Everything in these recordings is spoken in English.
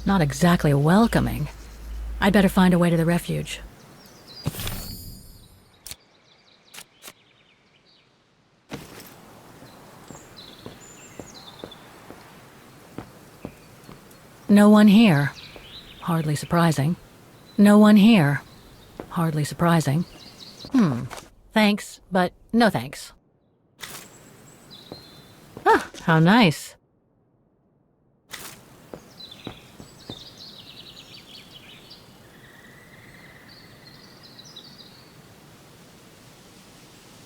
Not exactly welcoming. I'd better find a way to the refuge. No one here. Hardly surprising. No one here. Hardly surprising. Thanks, but no thanks. Ah, how nice.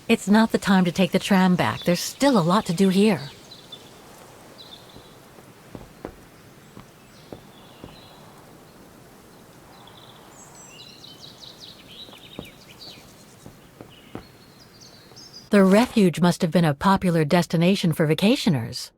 It's not the time to take the tram back. There's still a lot to do here. The refuge must have been a popular destination for vacationers.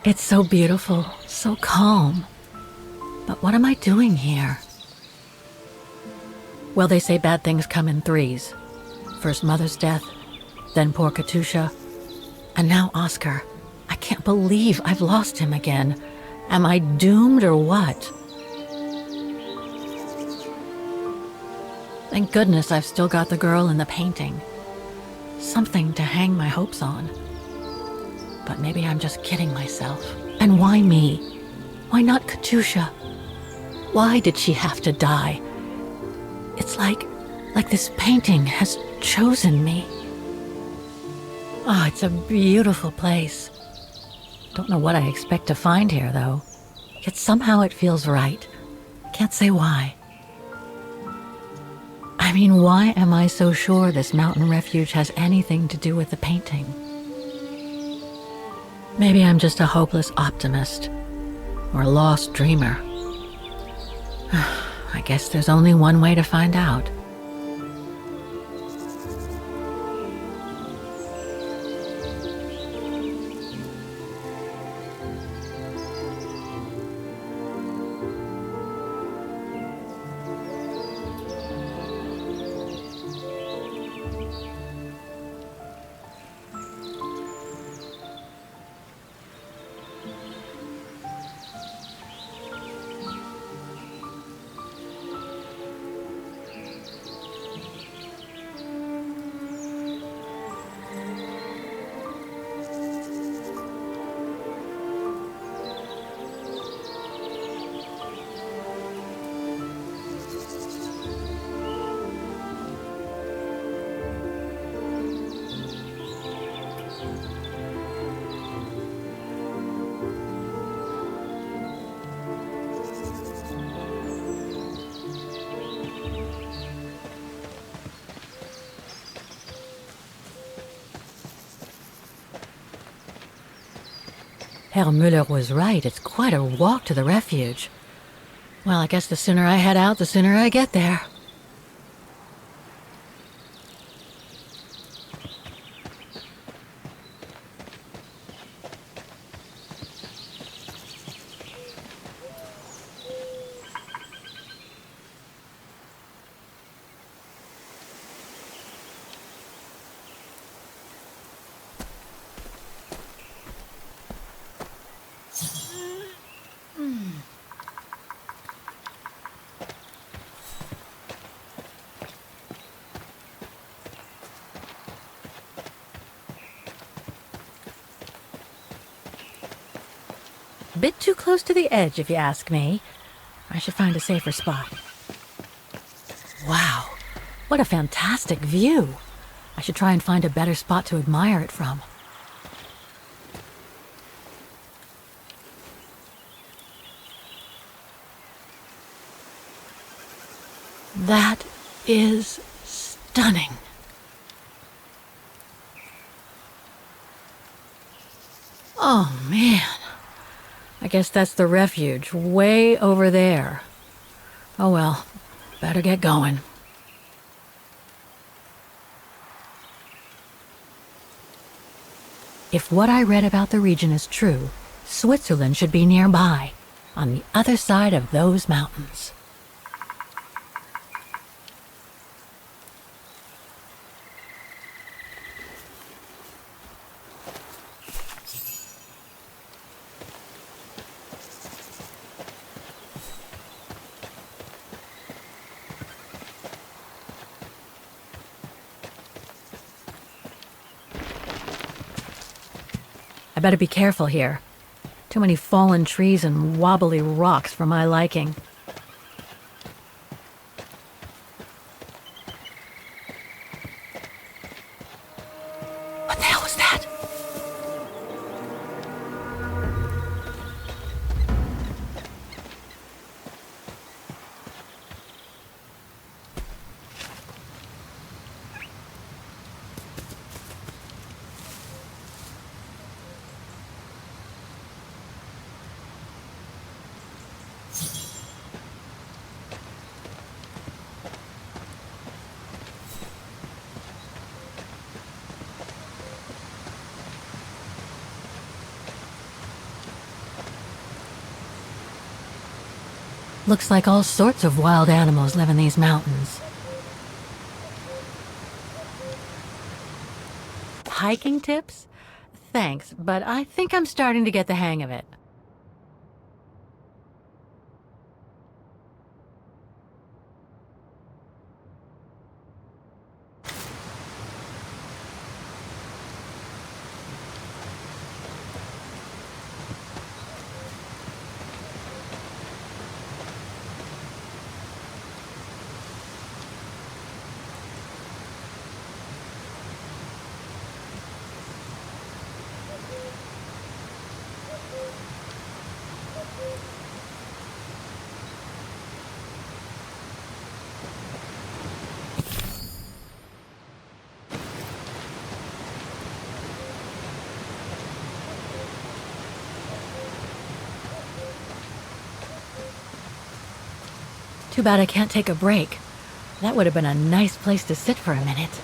It's so beautiful, so calm. But what am I doing here? Well, they say bad things come in threes. First Mother's death, then poor Katusha, and now Oscar. I can't believe I've lost him again. Am I doomed or what? Thank goodness I've still got the girl in the painting. Something to hang my hopes on. But maybe I'm just kidding myself. And why me? Why not Katusha? Why did she have to die? It's like this painting has chosen me. Oh, it's a beautiful place. Don't know what I expect to find here, though. Yet somehow it feels right. Can't say why. I mean, why am I so sure this mountain refuge has anything to do with the painting? Maybe I'm just a hopeless optimist, or a lost dreamer. I guess there's only one way to find out. Herr Müller was right. It's quite a walk to the refuge. Well, I guess the sooner I head out, the sooner I get there. Bit too close to the edge, if you ask me. I should find a safer spot. Wow, what a fantastic view. I should try and find a better spot to admire it from. That is stunning. Oh, man. I guess that's the refuge, way over there. Oh well, Better get going. If what I read about the region is true, Switzerland should be nearby, on the other side of those mountains. I better be careful here. Too many fallen trees and wobbly rocks for my liking. What the hell was that? Looks like all sorts of wild animals live in these mountains. Hiking tips? Thanks, but I think I'm starting to get the hang of it. Too bad I can't take a break. That would have been a nice place to sit for a minute.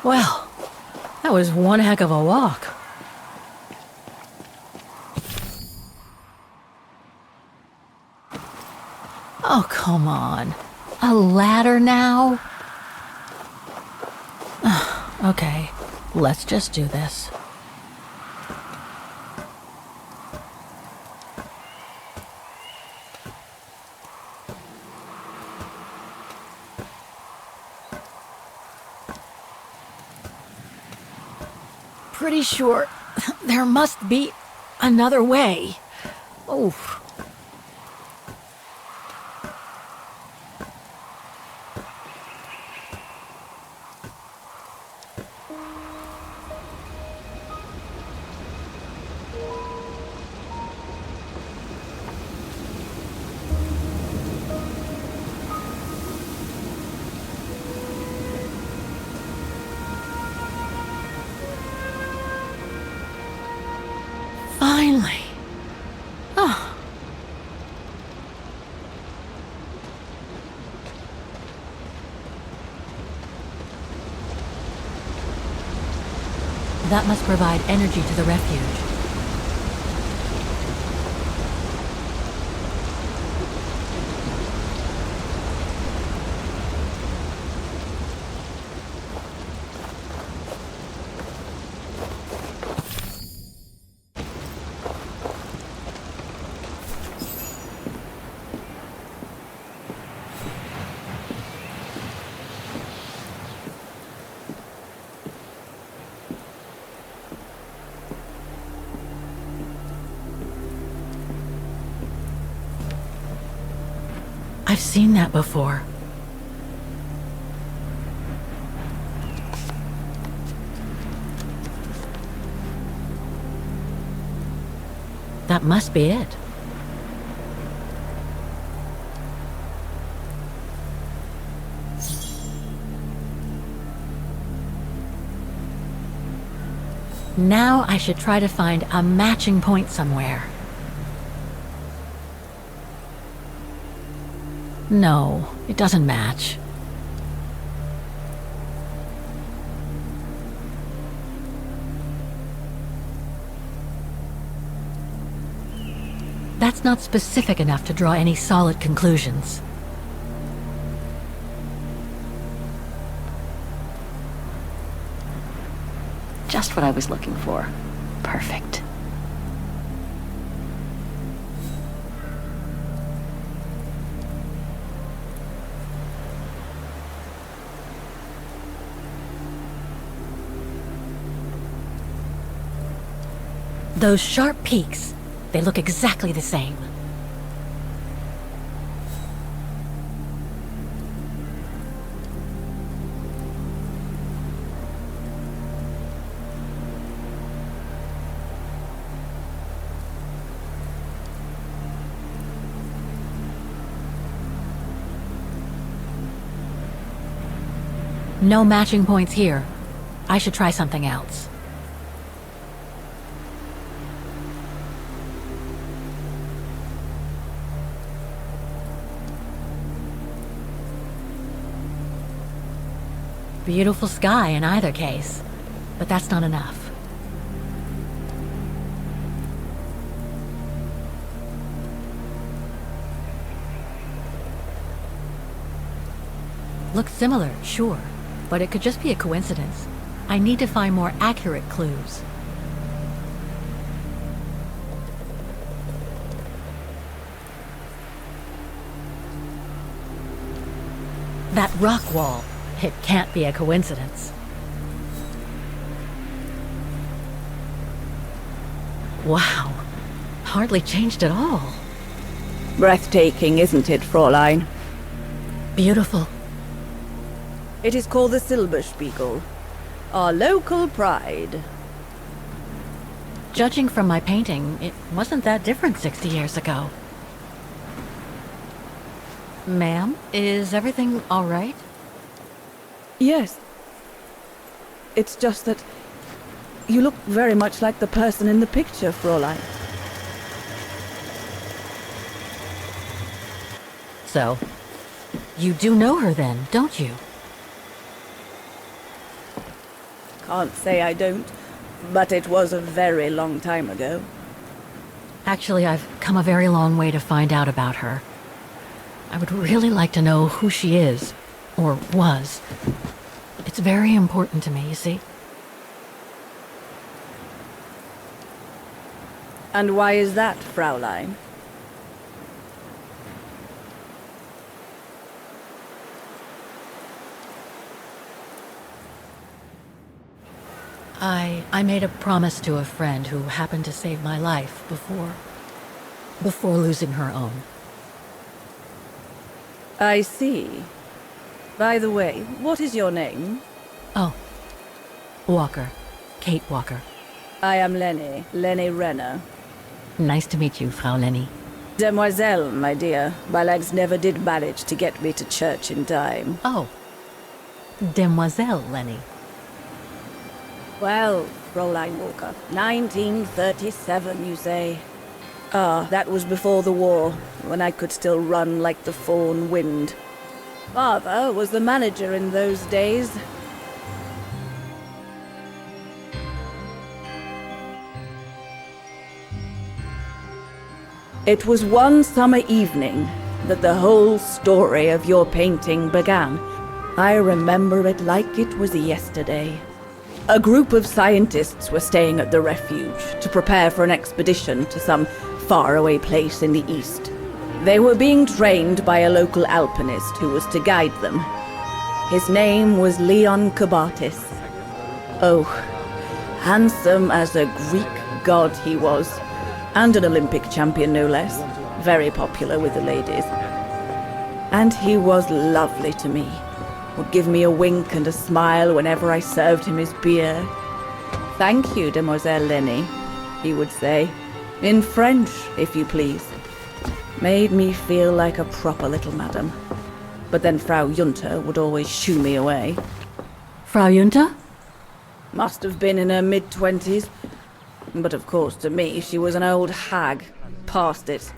Well, that was one heck of a walk. Oh, come on. A ladder now? Okay, let's just do this. Pretty sure there must be another way. Oh. Finally. Oh. That must provide energy to the refuge. I've seen that before. That must be it. Now I should try to find a matching point somewhere. No, it doesn't match. That's not specific enough to draw any solid conclusions. Just what I was looking for. Perfect. Those sharp peaks, they look exactly the same. No matching points here. I should try something else. Beautiful sky in either case, but that's not enough. Looks similar, sure, but it could just be a coincidence. I need to find more accurate clues. That rock wall. It can't be a coincidence. Wow. Hardly changed at all. Breathtaking, isn't it, Fräulein? Beautiful. It is called the Silberspiegel, our local pride. Judging from my painting, it wasn't that different 60 years ago. Ma'am, is everything all right? Yes. It's just that you look very much like the person in the picture, Fräulein. So, you do know her then, don't you? Can't say I don't, but it was a very long time ago. Actually, I've come a very long way to find out about her. I would really like to know who she is, or was. It's very important to me, you see. And why is that, Fräulein? I made a promise to a friend who happened to save my life before losing her own. I see. By the way, what is your name? Oh, Walker. Kate Walker. I am Lenny Renner. Nice to meet you, Frau Lenny. Demoiselle, my dear. My legs never did manage to get me to church in time. Oh, Demoiselle Lenny. Well, Fräulein Walker, 1937, you say? Ah, that was before the war, when I could still run like the fawn wind. Father was the manager in those days. It was one summer evening that the whole story of your painting began. I remember it like it was yesterday. A group of scientists were staying at the Refuge to prepare for an expedition to some faraway place in the east. They were being trained by a local alpinist who was to guide them. His name was Leon Kabatis. Oh, handsome as a Greek god he was, and an Olympic champion no less, very popular with the ladies. And he was lovely to me. Would give me a wink and a smile whenever I served him his beer. "Thank you, Demoiselle Lenny," he would say. In French, if you please. Made me feel like a proper little madam. But then Frau Junta would always shoo me away. Frau Junta? Must have been in her mid-20s. But of course, to me, she was an old hag. Past it.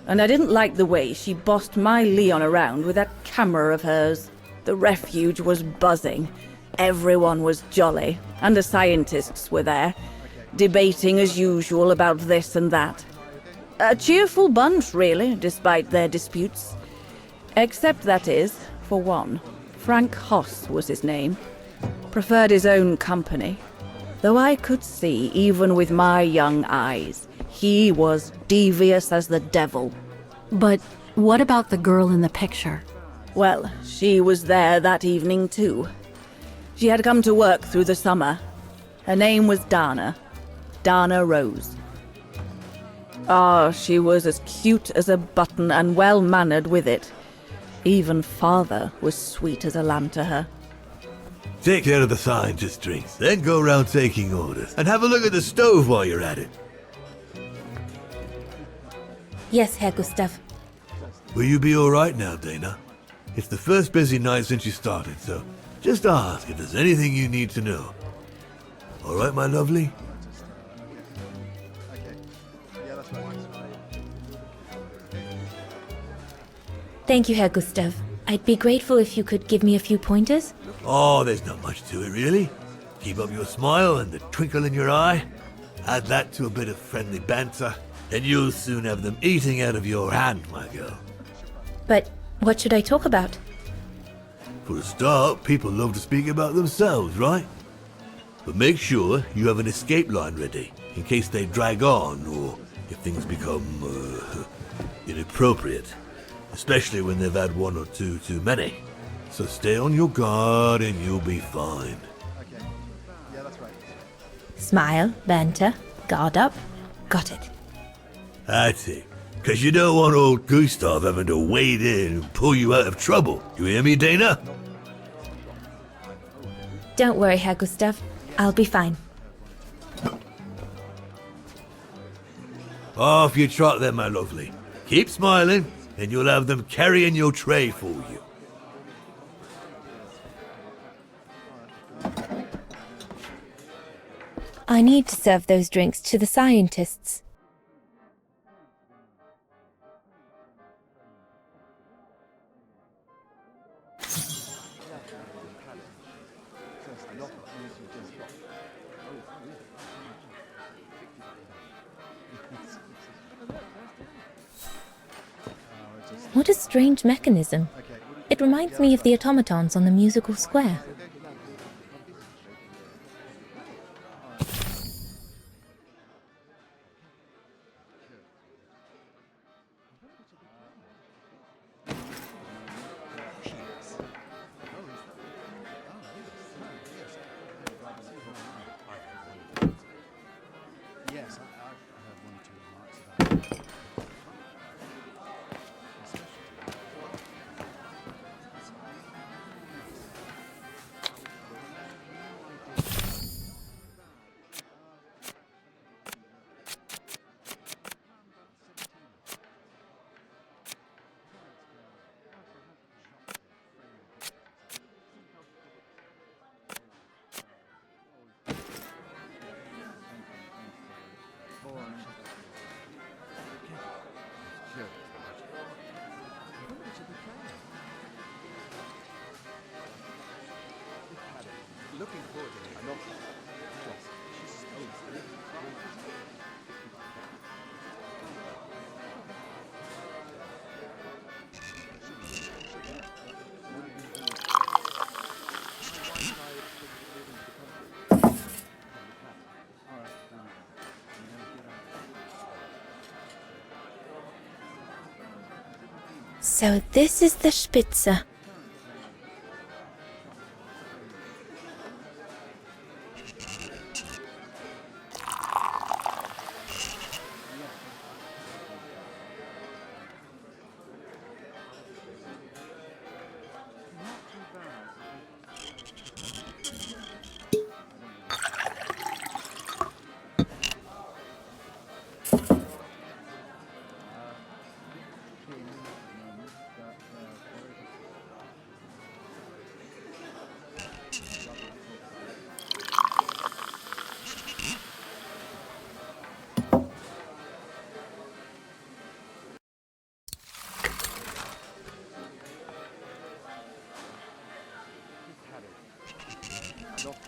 And I didn't like the way she bossed my Leon around with that camera of hers. The Refuge was buzzing. Everyone was jolly. And the scientists were there, debating as usual about this and that. A cheerful bunch, really, despite their disputes. Except, that is, for one. Frank Hoss was his name. Preferred his own company. Though I could see, even with my young eyes, he was devious as the devil. But what about the girl in the picture? Well, she was there that evening too. She had come to work through the summer. Her name was Dana. Dana Rose. Ah, she was as cute as a button and well-mannered with it. Even father was sweet as a lamb to her. Take care of the scientist drinks, then go round taking orders. And have a look at the stove while you're at it. Yes, Herr Gustav. Will you be alright now, Dana? It's the first busy night since you started, so just ask if there's anything you need to know. Alright, my lovely? Thank you, Herr Gustav. I'd be grateful if you could give me a few pointers. Oh, there's not much to it, really. Keep up your smile and the twinkle in your eye. Add that to a bit of friendly banter, and you'll soon have them eating out of your hand, my girl. But what should I talk about? For a start, people love to speak about themselves, right? But make sure you have an escape line ready, in case they drag on, or if things become, inappropriate. Especially when they've had one or two too many. So stay on your guard and you'll be fine. Smile, banter, guard up. Got it. That's it. Because you don't want old Gustav having to wade in and pull you out of trouble. You hear me, Dana? Don't worry, Herr Gustav. I'll be fine. Off you trot then, my lovely. Keep smiling, and you'll have them carrying your tray for you. I need to serve those drinks to the scientists. What a strange mechanism. It reminds me of the automatons on the musical square. So this is the Spitze.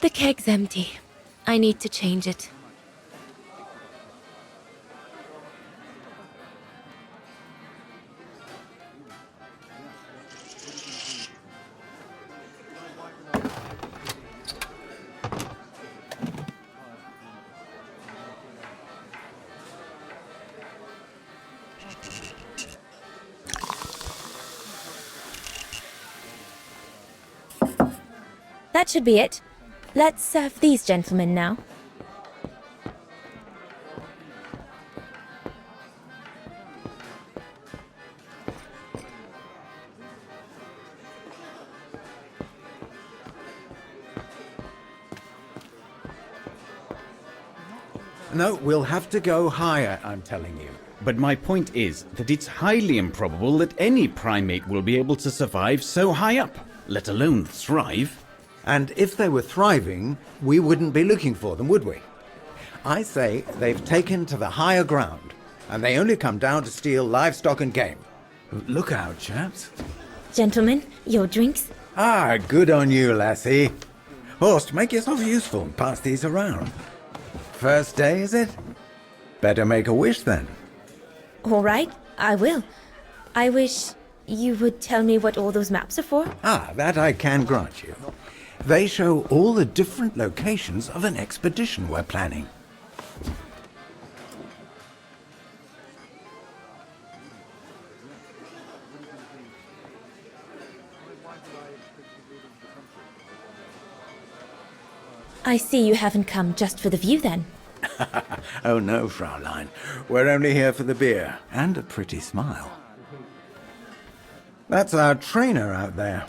The keg's empty. I need to change it. That should be it. Let's serve these gentlemen now. No, we'll have to go higher, I'm telling you. But my point is that it's highly improbable that any primate will be able to survive so high up, let alone thrive. And if they were thriving, we wouldn't be looking for them, would we? I say they've taken to the higher ground, and they only come down to steal livestock and game. Look out, chaps. Gentlemen, your drinks? Ah, good on you, lassie. Horst, make yourself useful and pass these around. First day, is it? Better make a wish then. All right, I will. I wish you would tell me what all those maps are for. Ah, that I can grant you. They show all the different locations of an expedition we're planning. I see you haven't come just for the view then. Oh no, Fraulein. We're only here for the beer and a pretty smile. That's our trainer out there.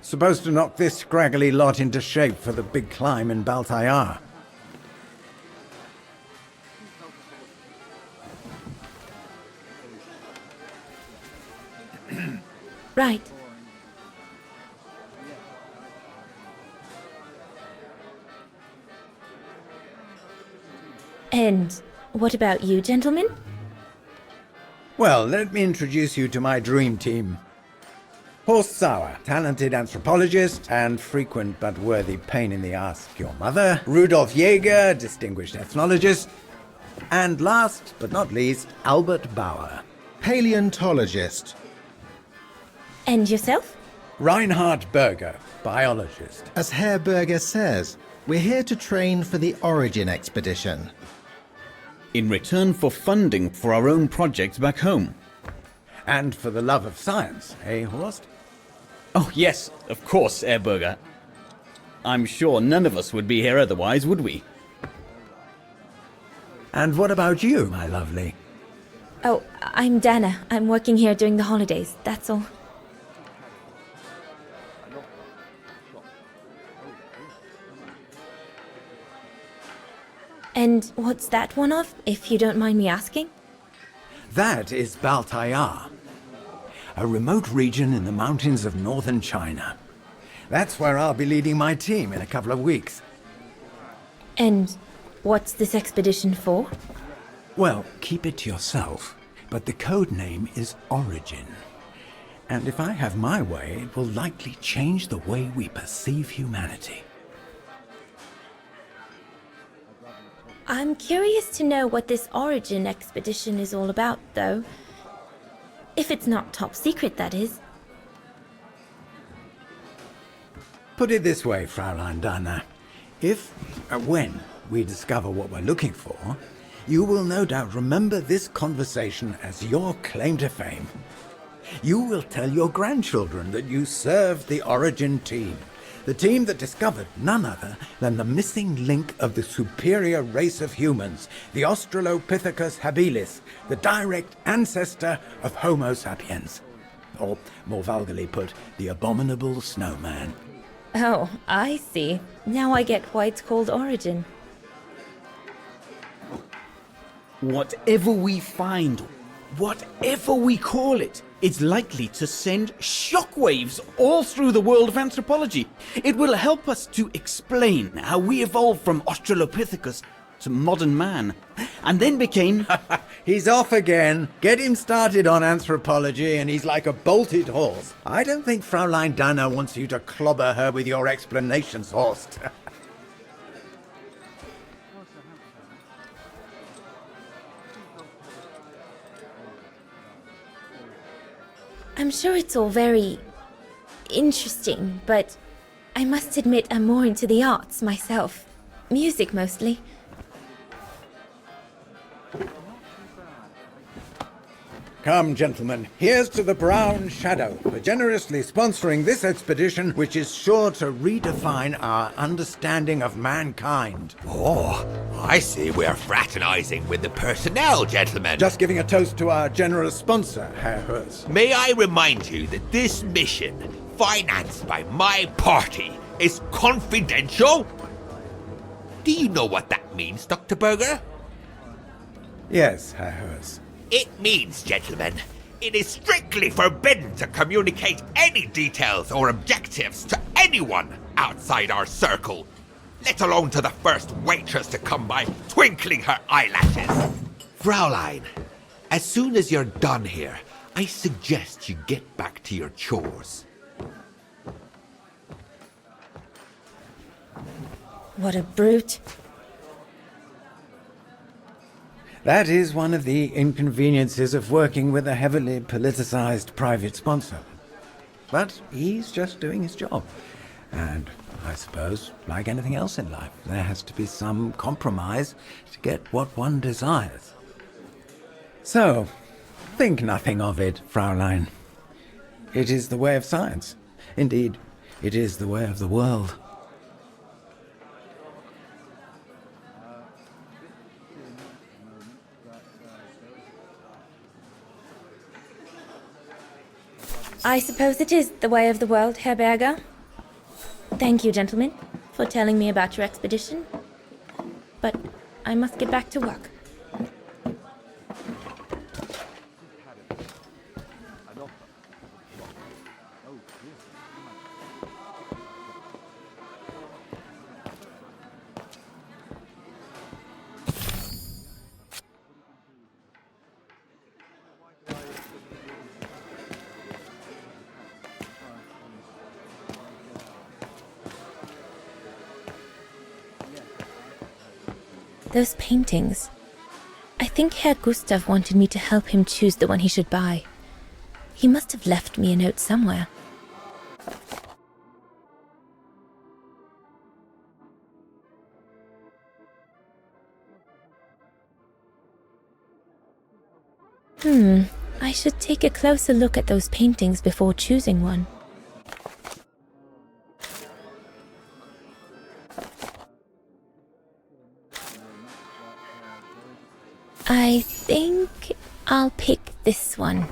Supposed to knock this scraggly lot into shape for the big climb in Baltayar. Right. And what about you, gentlemen? Well, let me introduce you to my dream team. Horst Sauer, talented anthropologist and frequent but worthy pain in the ass your mother. Rudolf Jäger, distinguished ethnologist. And last but not least, Albert Bauer, Paleontologist. And yourself? Reinhard Berger, biologist. As Herr Berger says, we're here to train for the Origin expedition. In return for funding for our own projects back home. And for the love of science, eh, Horst? Oh yes, of course, Herr Berger. I'm sure none of us would be here otherwise, would we? And what about you, my lovely? Oh, I'm Dana. I'm working here during the holidays, that's all. And what's that one of, if you don't mind me asking? That is Baltayar, a remote region in the mountains of northern China. That's where I'll be leading my team in a couple of weeks. And what's this expedition for? Well, keep it to yourself, but the code name is Origin. And if I have my way, it will likely change the way we perceive humanity. I'm curious to know what this Origin expedition is all about, though. If it's not top secret, that is. Put it this way, Fraulein Dana. When we discover what we're looking for, you will no doubt remember this conversation as your claim to fame. You will tell your grandchildren that you served the Origin team, the team that discovered none other than the missing link of the superior race of humans, the Australopithecus habilis, the direct ancestor of Homo sapiens. Or, more vulgarly put, the abominable snowman. Oh, I see. Now I get why it's called Origin. Whatever we find, whatever we call it, it's likely to send shockwaves all through the world of anthropology. It will help us to explain how we evolved from Australopithecus to modern man, and then became... He's off again. Get him started on anthropology and he's like a bolted horse. I don't think Fraulein Danner wants you to clobber her with your explanations, Horst. I'm sure it's all very interesting, but I must admit I'm more into the arts myself. Music mostly. Come, gentlemen, here's to the Brown Shadow for generously sponsoring this expedition, which is sure to redefine our understanding of mankind. Oh, I see we're fraternizing with the personnel, gentlemen. Just giving a toast to our generous sponsor, Herr Hurst. May I remind you that this mission, financed by my party, is confidential? Do you know what that means, Dr. Berger? Yes, Herr Hurst. It means, gentlemen, it is strictly forbidden to communicate any details or objectives to anyone outside our circle, let alone to the first waitress to come by twinkling her eyelashes. Fraulein, as soon as you're done here, I suggest you get back to your chores. What a brute. That is one of the inconveniences of working with a heavily politicized private sponsor. But he's just doing his job. And I suppose, like anything else in life, there has to be some compromise to get what one desires. So, think nothing of it, Fraulein. It is the way of science. Indeed, it is the way of the world. I suppose it is the way of the world, Herr Berger. Thank you, gentlemen, for telling me about your expedition. But I must get back to work. Those paintings. I think Herr Gustav wanted me to help him choose the one he should buy. He must have left me a note somewhere. I should take a closer look at those paintings before choosing one. I think I'll pick this one.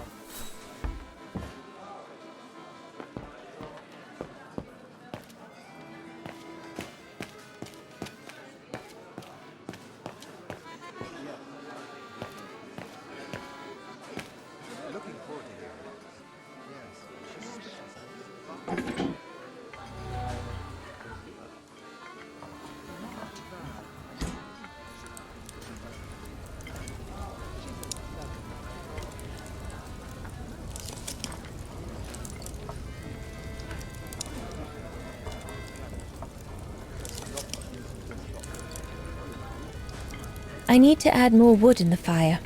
I need to add more wood in the fire.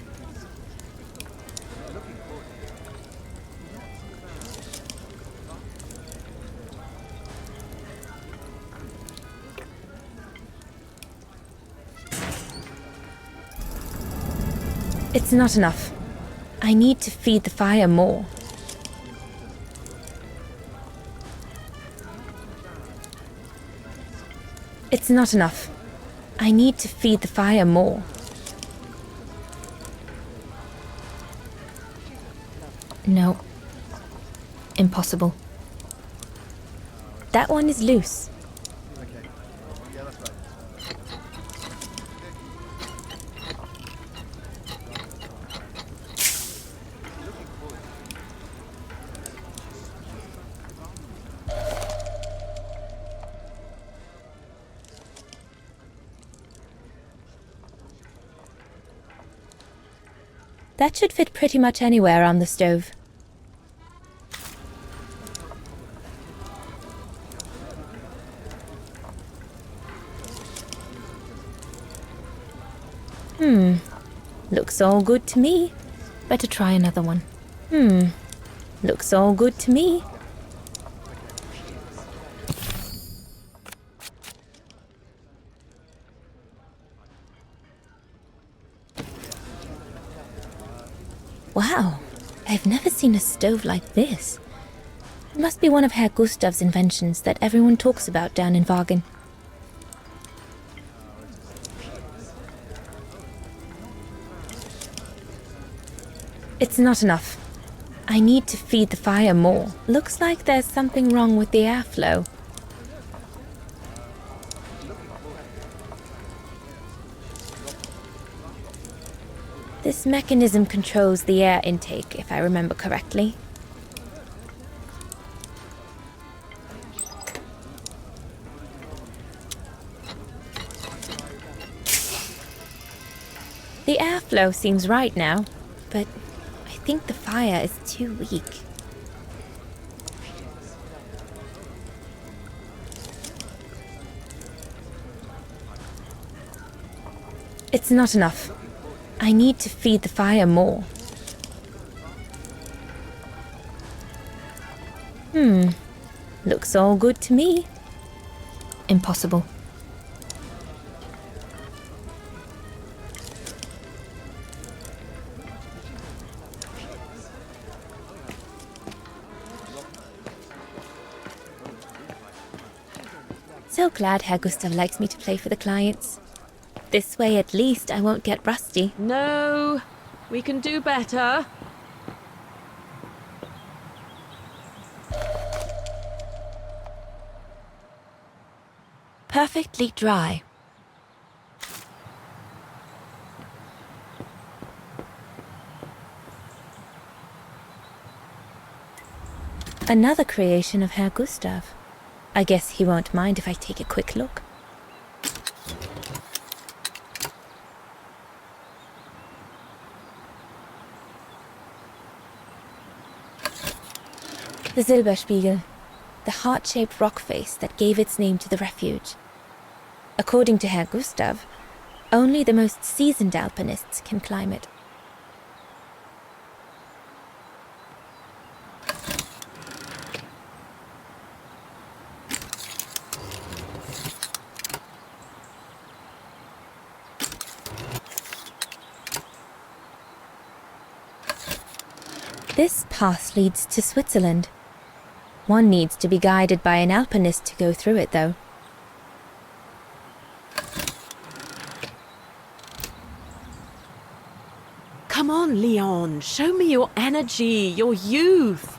It's not enough. I need to feed the fire more. It's not enough. I need to feed the fire more. No. Impossible. That one is loose. That should fit pretty much anywhere on the stove. Looks all good to me. Better try another one. Looks all good to me. Wow, I've never seen a stove like this. It must be one of Herr Gustav's inventions that everyone talks about down in Wagen. It's not enough. I need to feed the fire more. Looks like there's something wrong with the airflow. This mechanism controls the air intake, if I remember correctly. The airflow seems right now, but I think the fire is too weak. It's not enough. I need to feed the fire more. Looks all good to me. Impossible. So glad Herr Gustav likes me to play for the clients. This way at least I won't get rusty. No, we can do better. Perfectly dry. Another creation of Herr Gustav. I guess he won't mind if I take a quick look. The Silberspiegel, the heart-shaped rock face that gave its name to the refuge. According to Herr Gustav, only the most seasoned alpinists can climb it. This path leads to Switzerland. One needs to be guided by an alpinist to go through it, though. Come on, Leon. Show me your energy, your youth.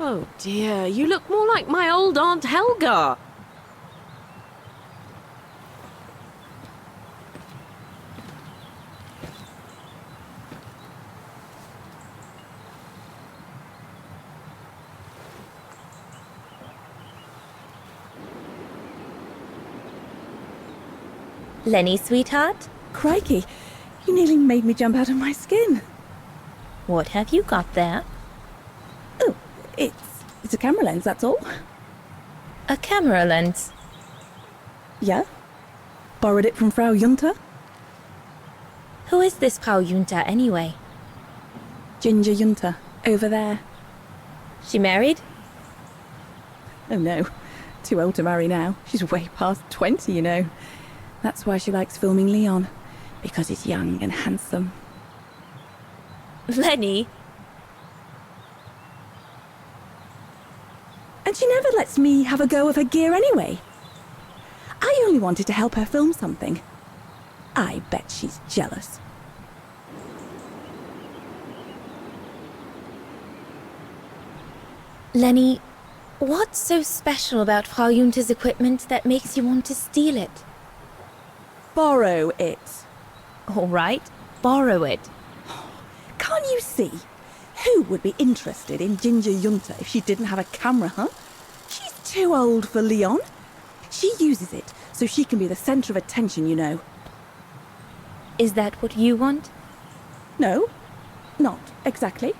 Oh dear, you look more like my old Aunt Helga. Lenny, sweetheart, Crikey, you nearly made me jump out of my skin. what have you got there? Oh, it's a camera lens, that's all. A camera lens. Yeah? Borrowed it from Frau Junta? Who is this Frau Junta anyway? Ginger Junta, over there. She married? Oh no, too old to marry now. She's way past 20, you know. That's why she likes filming Leon, because he's young and handsome. Lenny? And she never lets me have a go of her gear anyway. I only wanted to help her film something. I bet she's jealous. Lenny, what's so special about Frau Junta's equipment that makes you want to steal it? Borrow it. All right, borrow it. Can't you see? Who would be interested in Ginger Junta if she didn't have a camera, huh? She's too old for Leon. She uses it so she can be the centre of attention, you know. Is that what you want? No, Not exactly.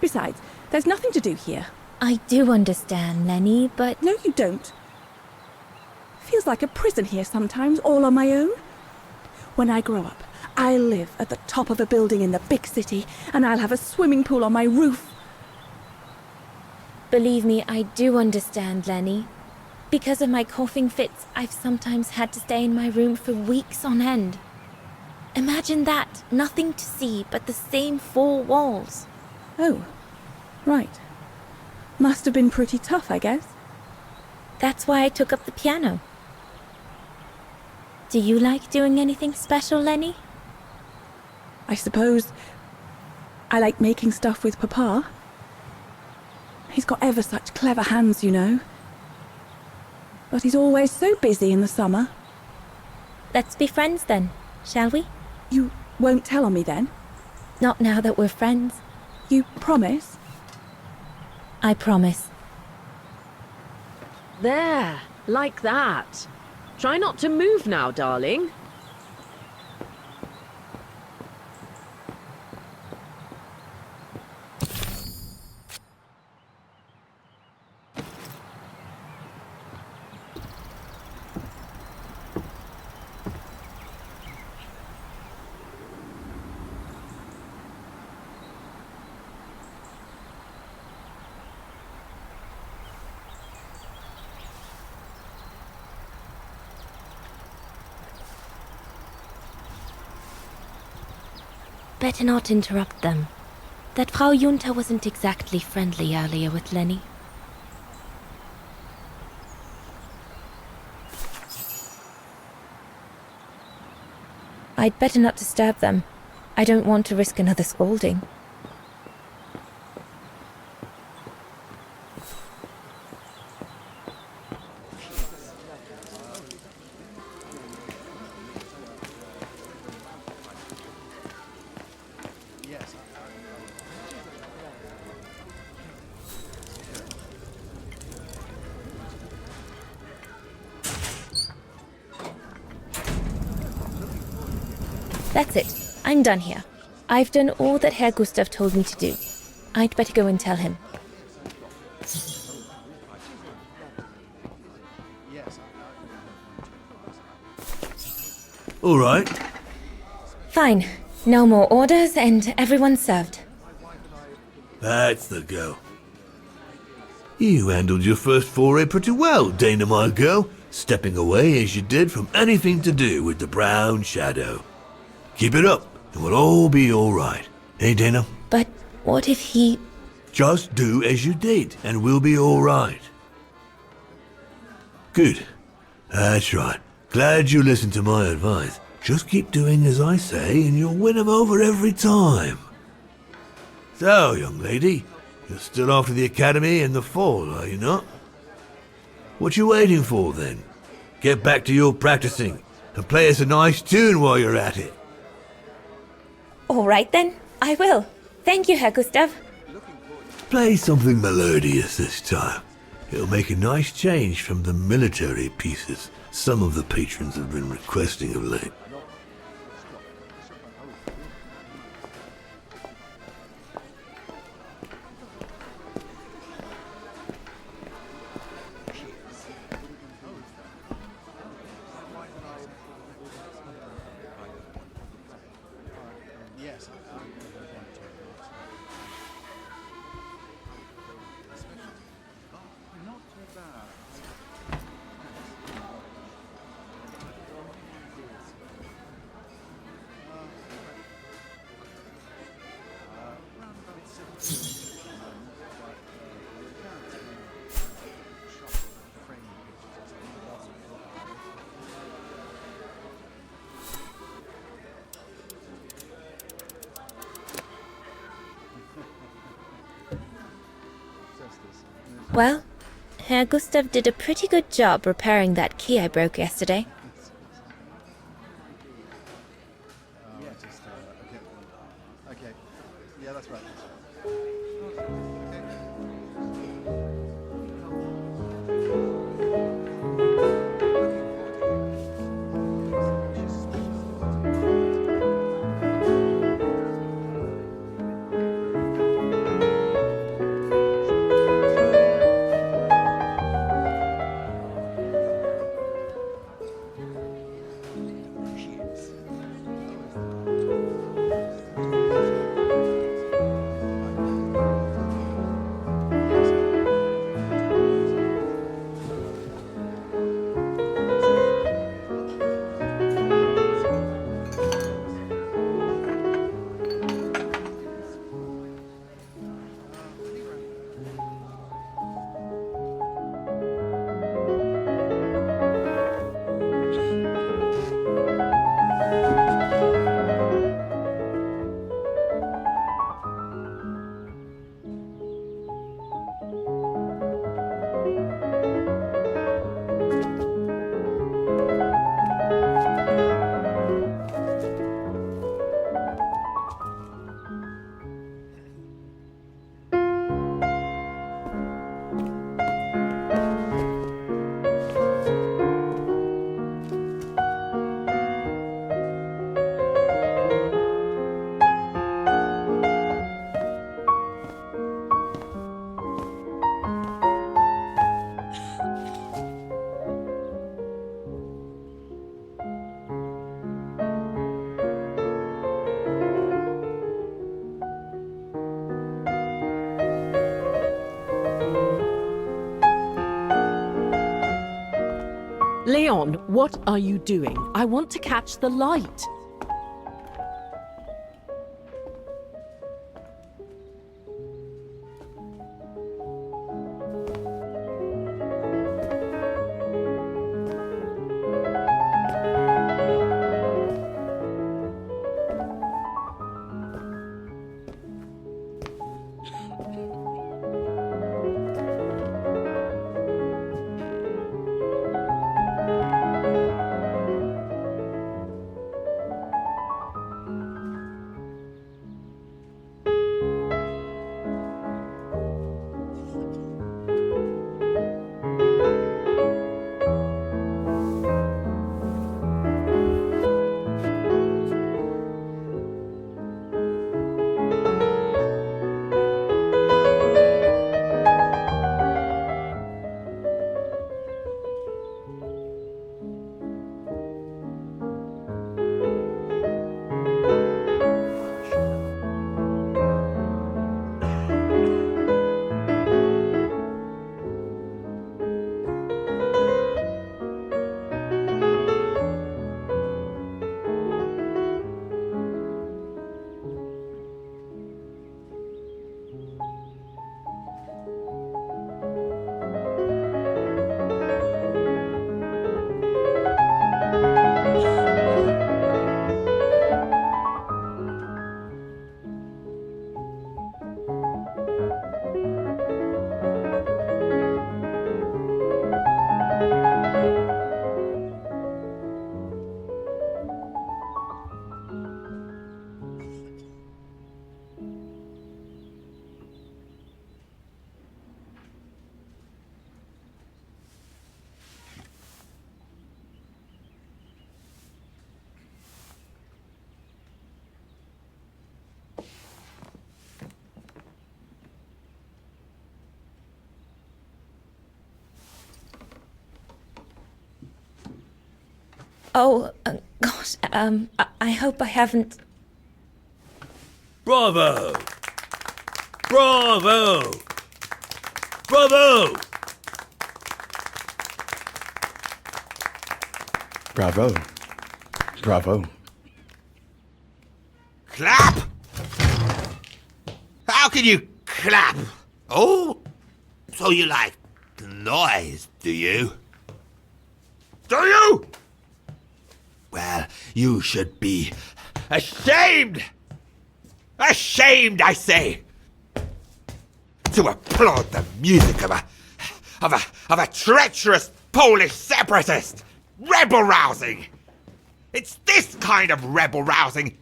Besides, there's nothing to do here. I do understand, Lenny, but No, you don't. Feels like a prison here sometimes, all on my own. When I grow up, I'll live at the top of a building in the big city, and I'll have a swimming pool on my roof. believe me, I do understand, Lenny. Because of my coughing fits, I've sometimes had to stay in my room for weeks on end. Imagine that, nothing to see but the same four walls. Oh, right. Must have been pretty tough, I guess. That's why I took up the piano. Do you like doing anything special, Lenny? I suppose I like making stuff with Papa. He's got ever such clever hands, you know. But he's always so busy in the summer. Let's be friends then, shall we? You won't tell on me then? Not now that we're friends. You promise? I promise. There, like that. Try not to move now, darling. Better not interrupt them. That Frau Junta wasn't exactly friendly earlier with Lenny. I'd better not disturb them. I don't want to risk another scolding. That's it. I'm done here. I've done all that Herr Gustav told me to do. I'd better go and tell him. All right. Fine. No more orders and everyone's served. That's the go. You handled your first foray pretty well, Dana, my girl, stepping away as you did from anything to do with the Brown Shadow. Keep it up, and we'll all be all right. Hey, Dana? But what if he... Just do as you did, and we'll be all right. Good. That's right. Glad you listened to my advice. Just keep doing as I say, and you'll win 'em over every time. So, young lady, you're still off to the academy in the fall, are you not? What you waiting for, then? Get back to your practicing, and play us a nice tune while you're at it. All right then, I will. Thank you, Herr Gustav. Play something melodious this time. It'll make a nice change from the military pieces some of the patrons have been requesting of late. Well, Herr Gustav did a pretty good job repairing that key I broke yesterday. Leon, what are you doing? I want to catch the light. Oh, gosh, I hope I haven't... Bravo! Bravo! Bravo! Bravo. Bravo. Clap? How can you clap? Oh, so you like the noise, do you? Do you? Well, you should be ashamed! Ashamed, I say! To applaud the music of a treacherous Polish separatist! Rebel-rousing! It's this kind of rebel-rousing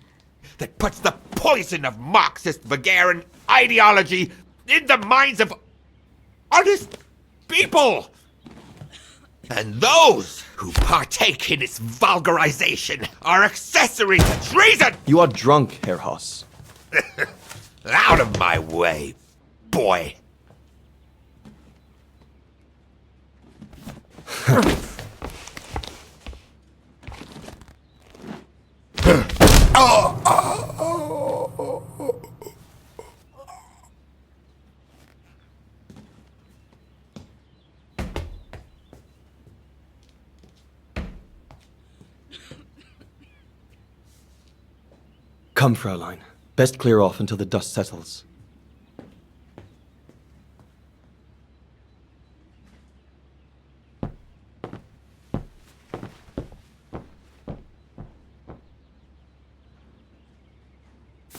that puts the poison of Marxist Wagerian ideology in the minds of honest people! And those who partake in its vulgarization are accessory to treason! You are drunk, Herr Hoss. Out of my way, boy. Come, Fraulein. Best clear off until the dust settles.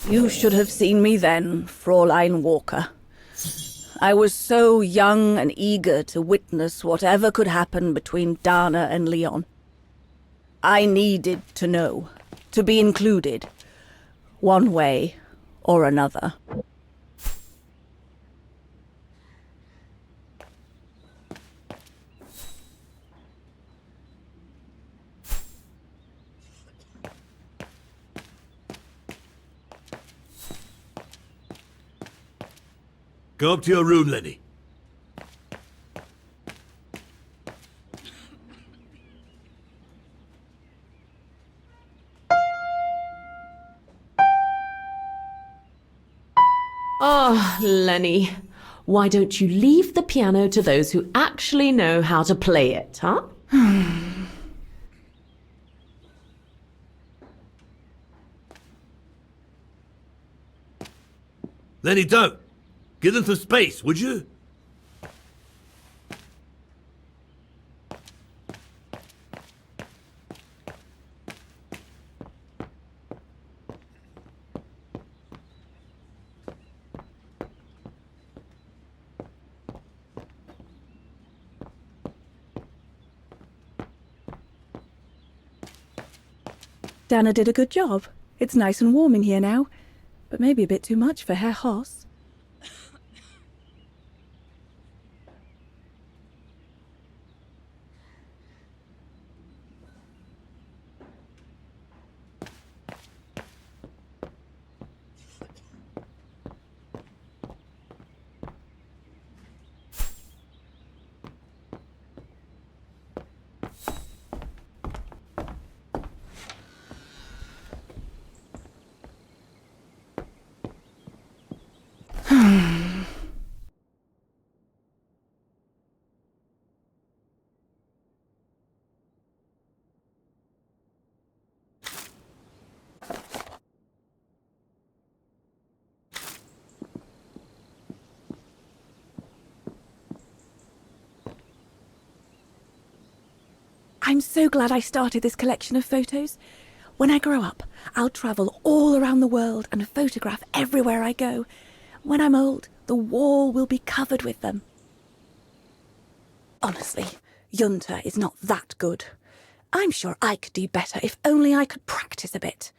You should have seen me then, Fräulein Walker. I was so young and eager to witness whatever could happen between Dana and Leon. I needed to know, to be included, one way or another. Go up to your room, Lenny. Oh, Lenny, why don't you leave the piano to those who actually know how to play it, huh? Lenny, don't. Give them some space, would you? Dana did a good job. It's nice and warm in here now, but maybe a bit too much for Herr Hoss. I'm so glad I started this collection of photos. When I grow up, I'll travel all around the world and photograph everywhere I go. When I'm old, the wall will be covered with them. Honestly, Junta is not that good. I'm sure I could do better if only I could practice a bit.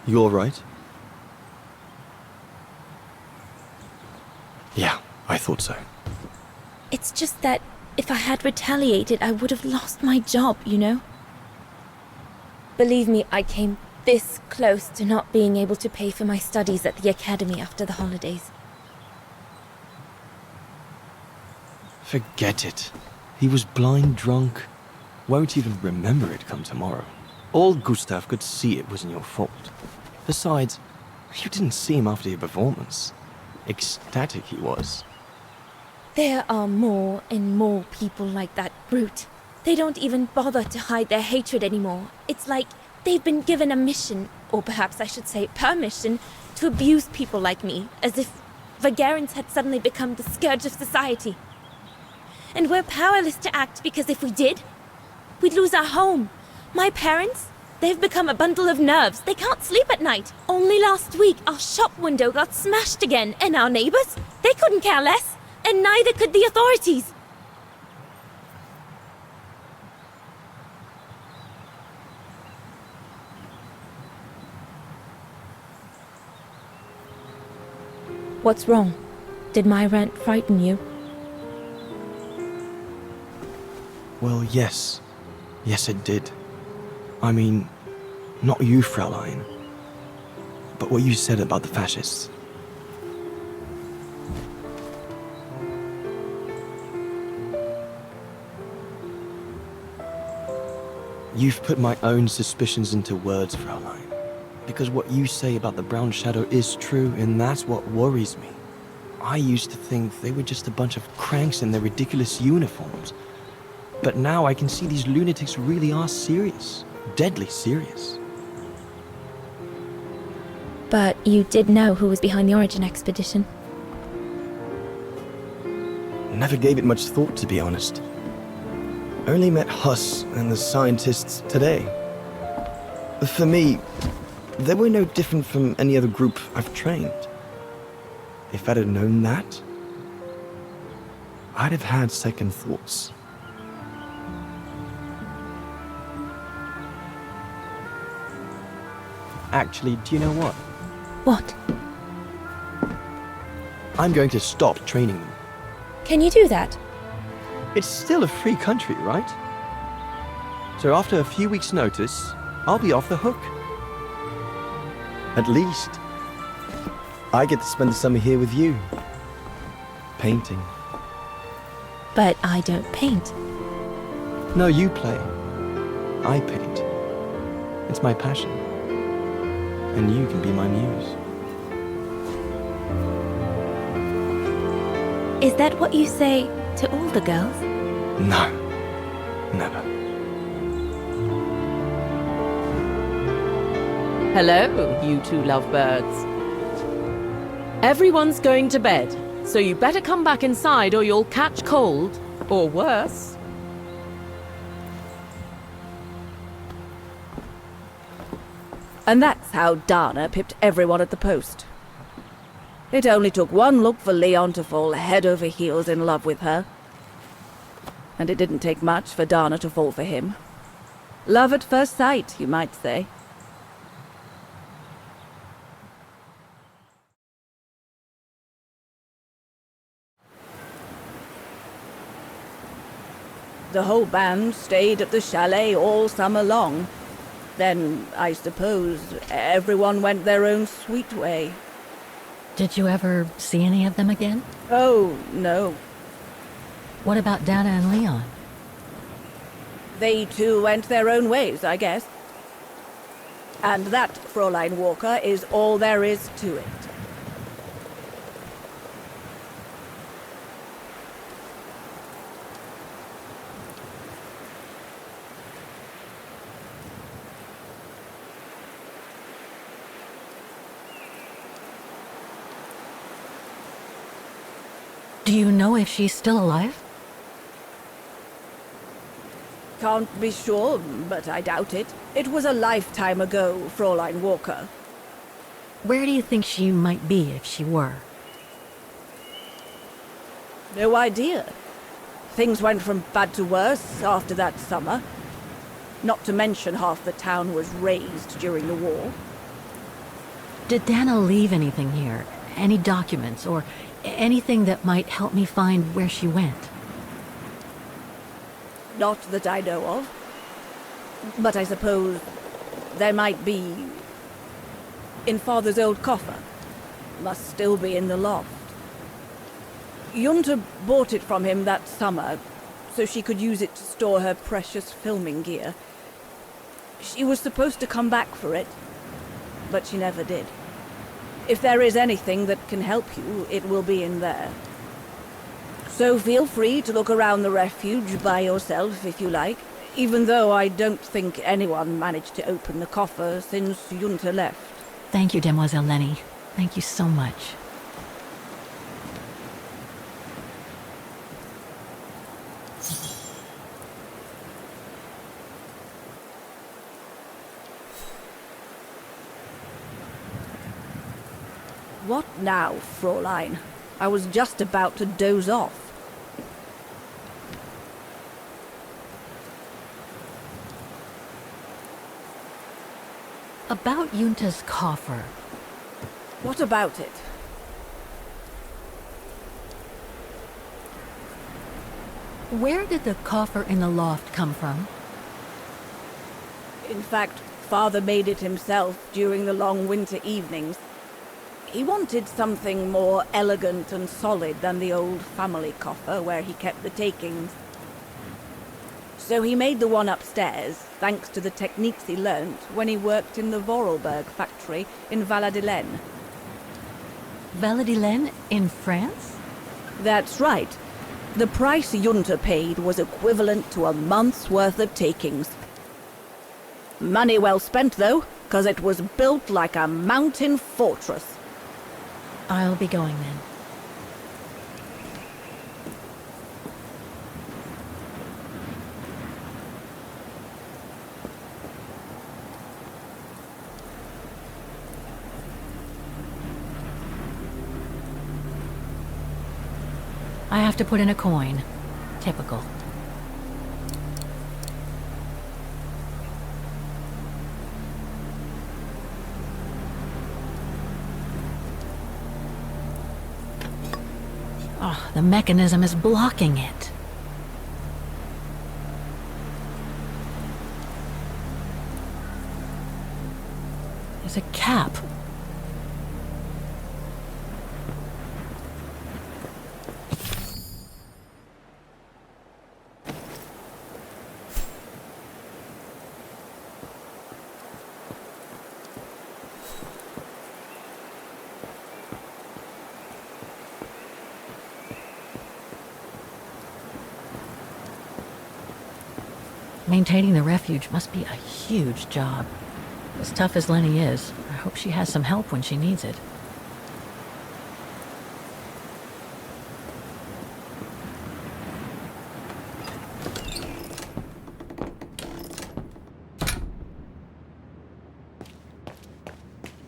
You all right? Yeah, I thought so. It's just that if I had retaliated, I would have lost my job, you know? Believe me, I came this close to not being able to pay for my studies at the academy after the holidays. Forget it. He was blind drunk. Won't even remember it come tomorrow. All Gustav could see it wasn't your fault. Besides, you didn't see him after your performance. Ecstatic he was. There are more and more people like that brute. They don't even bother to hide their hatred anymore. It's like they've been given a mission, or perhaps I should say permission, to abuse people like me, as if Vagarans had suddenly become the scourge of society. And we're powerless to act because if we did, we'd lose our home. My parents, they've become a bundle of nerves. They can't sleep at night. Only last week, our shop window got smashed again, and our neighbors, they couldn't care less, and neither could the authorities. What's wrong? Did my rant frighten you? Well, yes. Yes, it did. I mean, not you, Fraulein, but what you said about the fascists. You've put my own suspicions into words, Fraulein. Because what you say about the Brown Shadow is true, and that's what worries me. I used to think they were just a bunch of cranks in their ridiculous uniforms. But now I can see these lunatics really are serious. Deadly serious. But you did know who was behind the Origin expedition. Never gave it much thought, to be honest. Only met Huss and the scientists today. For me, they were no different from any other group I've trained. If I'd have known that, I'd have had second thoughts. Actually, do you know what? What? I'm going to stop training them. Can you do that? It's still a free country, right? So after a few weeks' notice, I'll be off the hook. At least, I get to spend the summer here with you. Painting. But I don't paint. No, you play. I paint. It's my passion. And you can be my muse. Is that what you say to all the girls? No, never. Hello, you two lovebirds. Everyone's going to bed, so you better come back inside or you'll catch cold, or worse. And that's how Dana pipped everyone at the post. It only took one look for Leon to fall head over heels in love with her. And it didn't take much for Dana to fall for him. Love at first sight, you might say. The whole band stayed at the chalet all summer long. Then, I suppose, everyone went their own sweet way. Did you ever see any of them again? Oh, no. What about Dana and Leon? They too went their own ways, I guess. And that, Fräulein Walker, is all there is to it. Do you know if she's still alive? Can't be sure, but I doubt it. It was a lifetime ago, Fräulein Walker. Where do you think she might be if she were? No idea. Things went from bad to worse after that summer. Not to mention half the town was razed during the war. Did Dana leave anything here? Any documents or anything that might help me find where she went? Not that I know of. But I suppose there might be in Father's old coffer. Must still be in the loft. Junta bought it from him that summer, so she could use it to store her precious filming gear. She was supposed to come back for it, but she never did. If there is anything that can help you, it will be in there. So feel free to look around the refuge by yourself if you like, even though I don't think anyone managed to open the coffer since Junta left. Thank you, Demoiselle Lenny. Thank you so much. What now, Fräulein? I was just about to doze off. About Junta's coffer. What about it? Where did the coffer in the loft come from? In fact, Father made it himself during the long winter evenings. He wanted something more elegant and solid than the old family coffer where he kept the takings. So he made the one upstairs, thanks to the techniques he learnt when he worked in the Vorarlberg factory in Valladolid. Valladolid in France? That's right. The price Junta paid was equivalent to a month's worth of takings. Money well spent, though, 'cause it was built like a mountain fortress. I'll be going then. I have to put in a coin. Typical. Oh, the mechanism is blocking it. There's a cap. Maintaining the refuge must be a huge job. As tough as Lenny is, I hope she has some help when she needs it.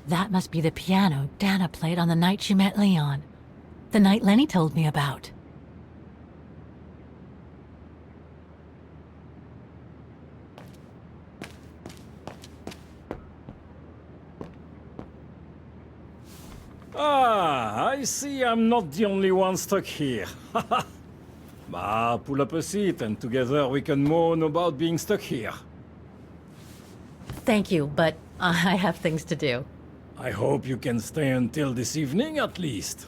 That must be the piano Dana played on the night she met Leon. The night Lenny told me about. Ah, I see I'm not the only one stuck here. Bah, pull up a seat and together we can moan about being stuck here. Thank you, but I have things to do. I hope you can stay until this evening at least.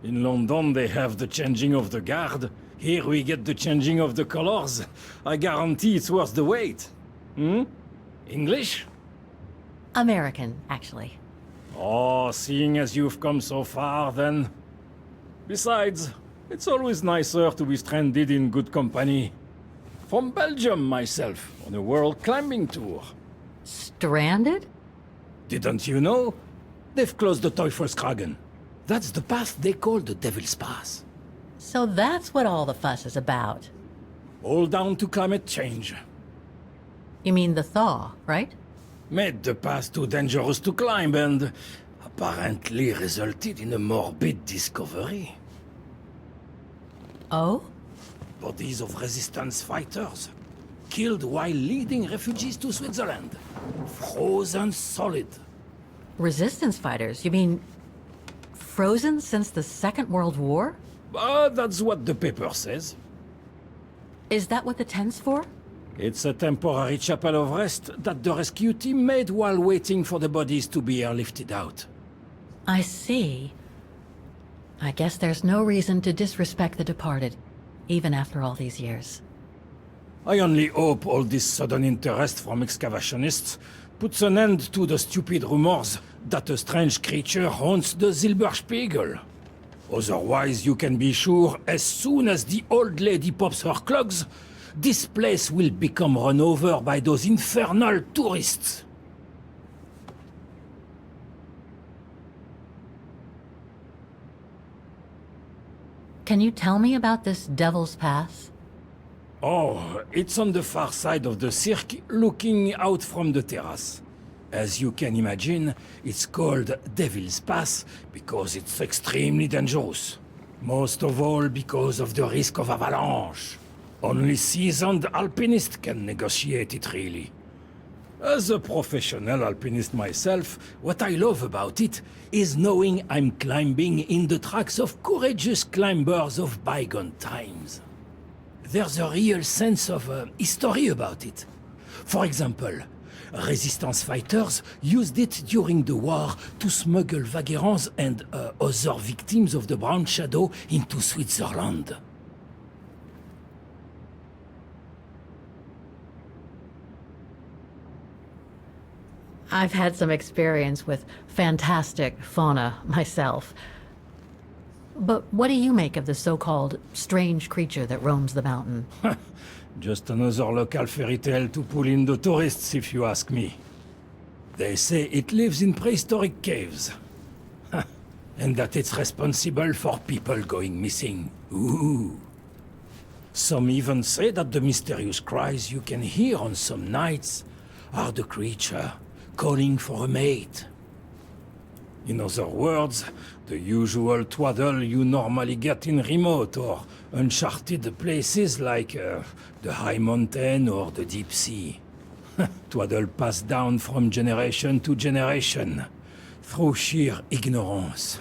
In London they have the changing of the guard. Here we get the changing of the colors. I guarantee it's worth the wait. English? American, actually. Oh, seeing as you've come so far, then. Besides, it's always nicer to be stranded in good company. From Belgium, myself, on a world climbing tour. Stranded? Didn't you know? They've closed the Teufelskragen. That's the path they call the Devil's Pass. So that's what all the fuss is about. All down to climate change. You mean the thaw, right? Made the path too dangerous to climb and apparently resulted in a morbid discovery. Oh? Bodies of resistance fighters, killed while leading refugees to Switzerland. Frozen solid. Resistance fighters? You mean frozen since the Second World War? That's what the paper says. Is that what the tent's for? It's a temporary chapel of rest that the rescue team made while waiting for the bodies to be airlifted out. I see. I guess there's no reason to disrespect the departed, even after all these years. I only hope all this sudden interest from excavationists puts an end to the stupid rumors that a strange creature haunts the Silberspiegel. Otherwise, you can be sure as soon as the old lady pops her clogs, this place will become run over by those infernal tourists. Can you tell me about this Devil's Pass? Oh, it's on the far side of the cirque, looking out from the terrace. As you can imagine, it's called Devil's Pass because it's extremely dangerous. Most of all because of the risk of avalanche. Only seasoned alpinists can negotiate it, really. As a professional alpinist myself, what I love about it is knowing I'm climbing in the tracks of courageous climbers of bygone times. There's a real sense of history about it. For example, resistance fighters used it during the war to smuggle vagrants and other victims of the Brown Shadow into Switzerland. I've had some experience with fantastic fauna myself. But what do you make of the so-called strange creature that roams the mountain? Just another local fairy tale to pull in the tourists, if you ask me. They say it lives in prehistoric caves. And that it's responsible for people going missing. Ooh. Some even say that the mysterious cries you can hear on some nights are the creature calling for a mate. In other words, the usual twaddle you normally get in remote or uncharted places like the high mountain or the deep sea. Twaddle passed down from generation to generation, through sheer ignorance.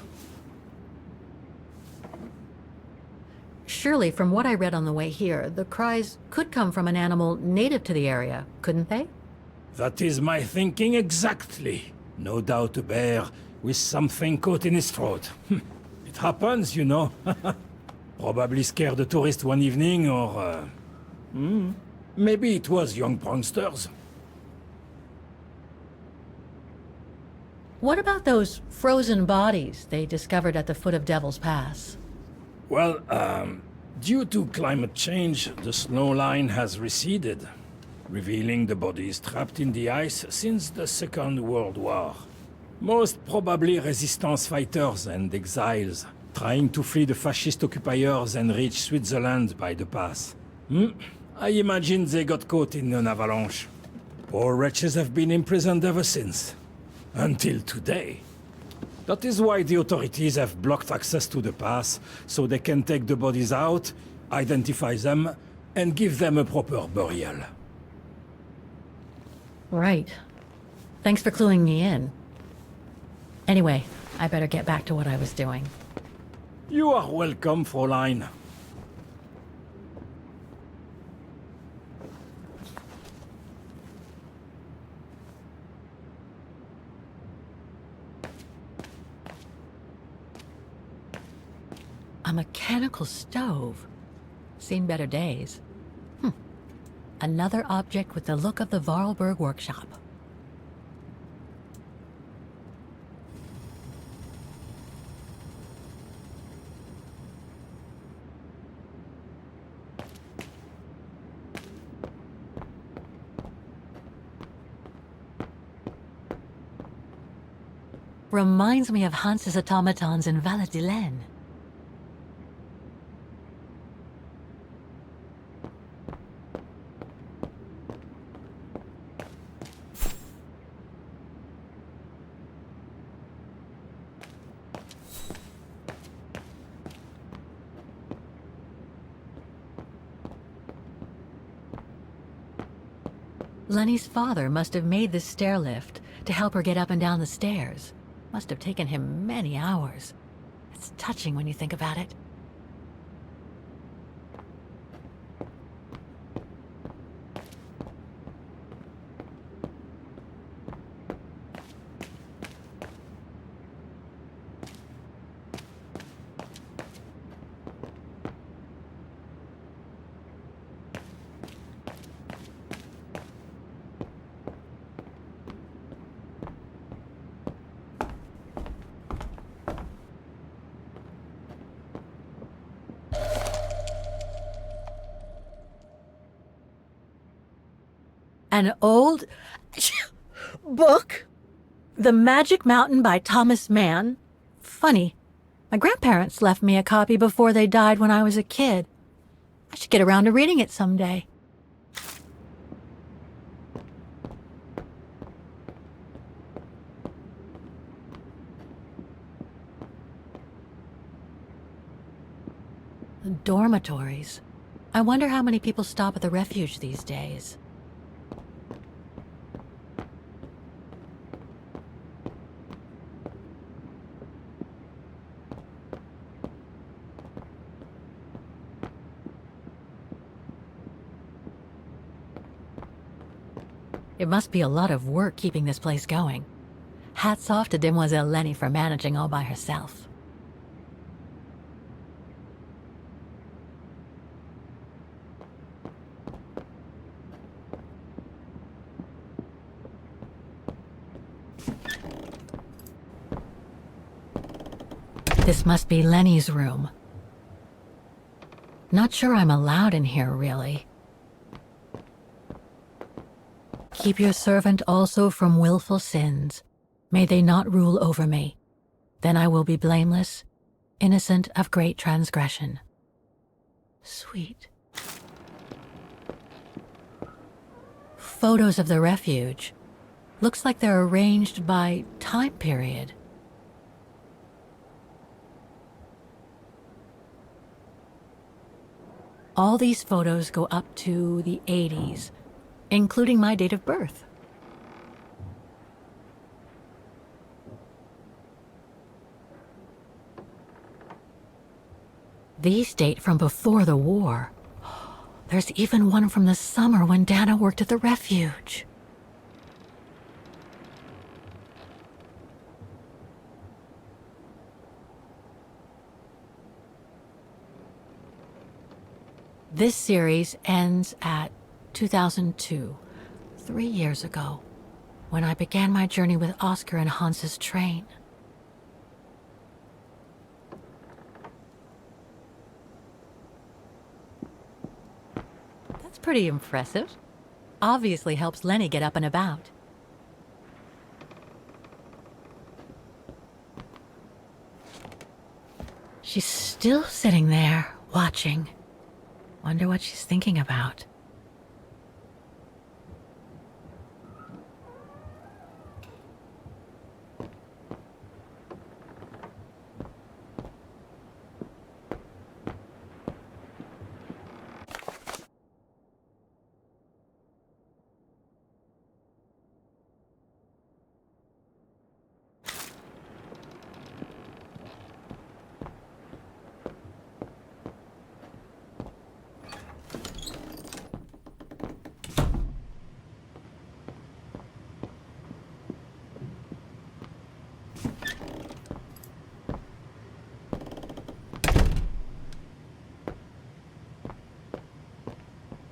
Surely, from what I read on the way here, the cries could come from an animal native to the area, couldn't they? That is my thinking exactly. No doubt a bear with something caught in his throat. It happens, you know. Probably scared a tourist one evening, or... maybe it was young pranksters. What about those frozen bodies they discovered at the foot of Devil's Pass? Well, due to climate change, the snow line has receded. revealing the bodies trapped in the ice since the Second World War. Most probably resistance fighters and exiles, trying to flee the fascist occupiers and reach Switzerland by the pass. I imagine they got caught in an avalanche. Poor wretches have been imprisoned ever since. Until today. That is why the authorities have blocked access to the pass, so they can take the bodies out, identify them, and give them a proper burial. Right. Thanks for cluing me in. Anyway, I better get back to what I was doing. You are welcome, Fräulein. A mechanical stove. Seen better days. Another object with the look of the Vorarlberg workshop. Reminds me of Hans's automatons in Valladolid. Lenny's father must have made this stair lift to help her get up and down the stairs. Must have taken him many hours. It's touching when you think about it. An old book? The Magic Mountain by Thomas Mann? Funny. My grandparents left me a copy before they died when I was a kid. I should get around to reading it someday. Dormitories. I wonder how many people stop at the Refuge these days. It must be a lot of work keeping this place going. Hats off to Demoiselle Lenny for managing all by herself. This must be Lenny's room. Not sure I'm allowed in here, really. Keep your servant also from willful sins. May they not rule over me. Then I will be blameless, innocent of great transgression. Sweet. Photos of the Refuge. Looks like they're arranged by time period. All these photos go up to the 80s, including my date of birth. These date from before the war. There's even one from the summer when Dana worked at the Refuge. This series ends at 2002, 3 years ago, when I began my journey with Oscar and Hans's train. That's pretty impressive. Obviously helps Lenny get up and about. She's still sitting there, watching. Wonder what she's thinking about.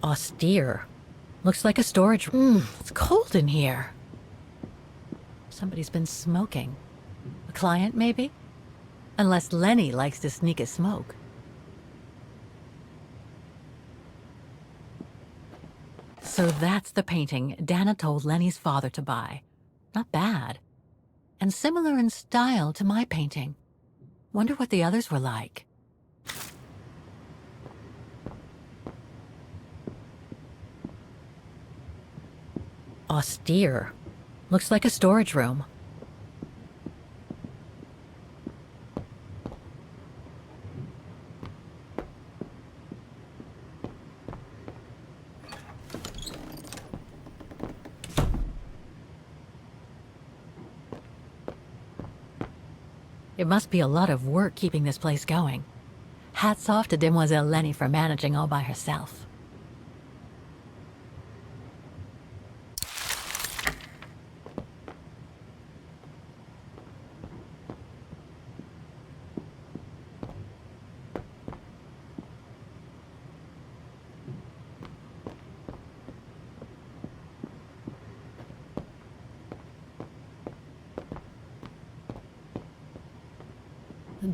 Austere. Looks like a storage room. It's cold in here. Somebody's been smoking. A client, maybe? Unless Lenny likes to sneak a smoke. So that's the painting Dana told Lenny's father to buy. Not bad. And similar in style to my painting. Wonder what the others were like. Austere. Looks like a storage room. It must be a lot of work keeping this place going. Hats off to Demoiselle Lenny for managing all by herself.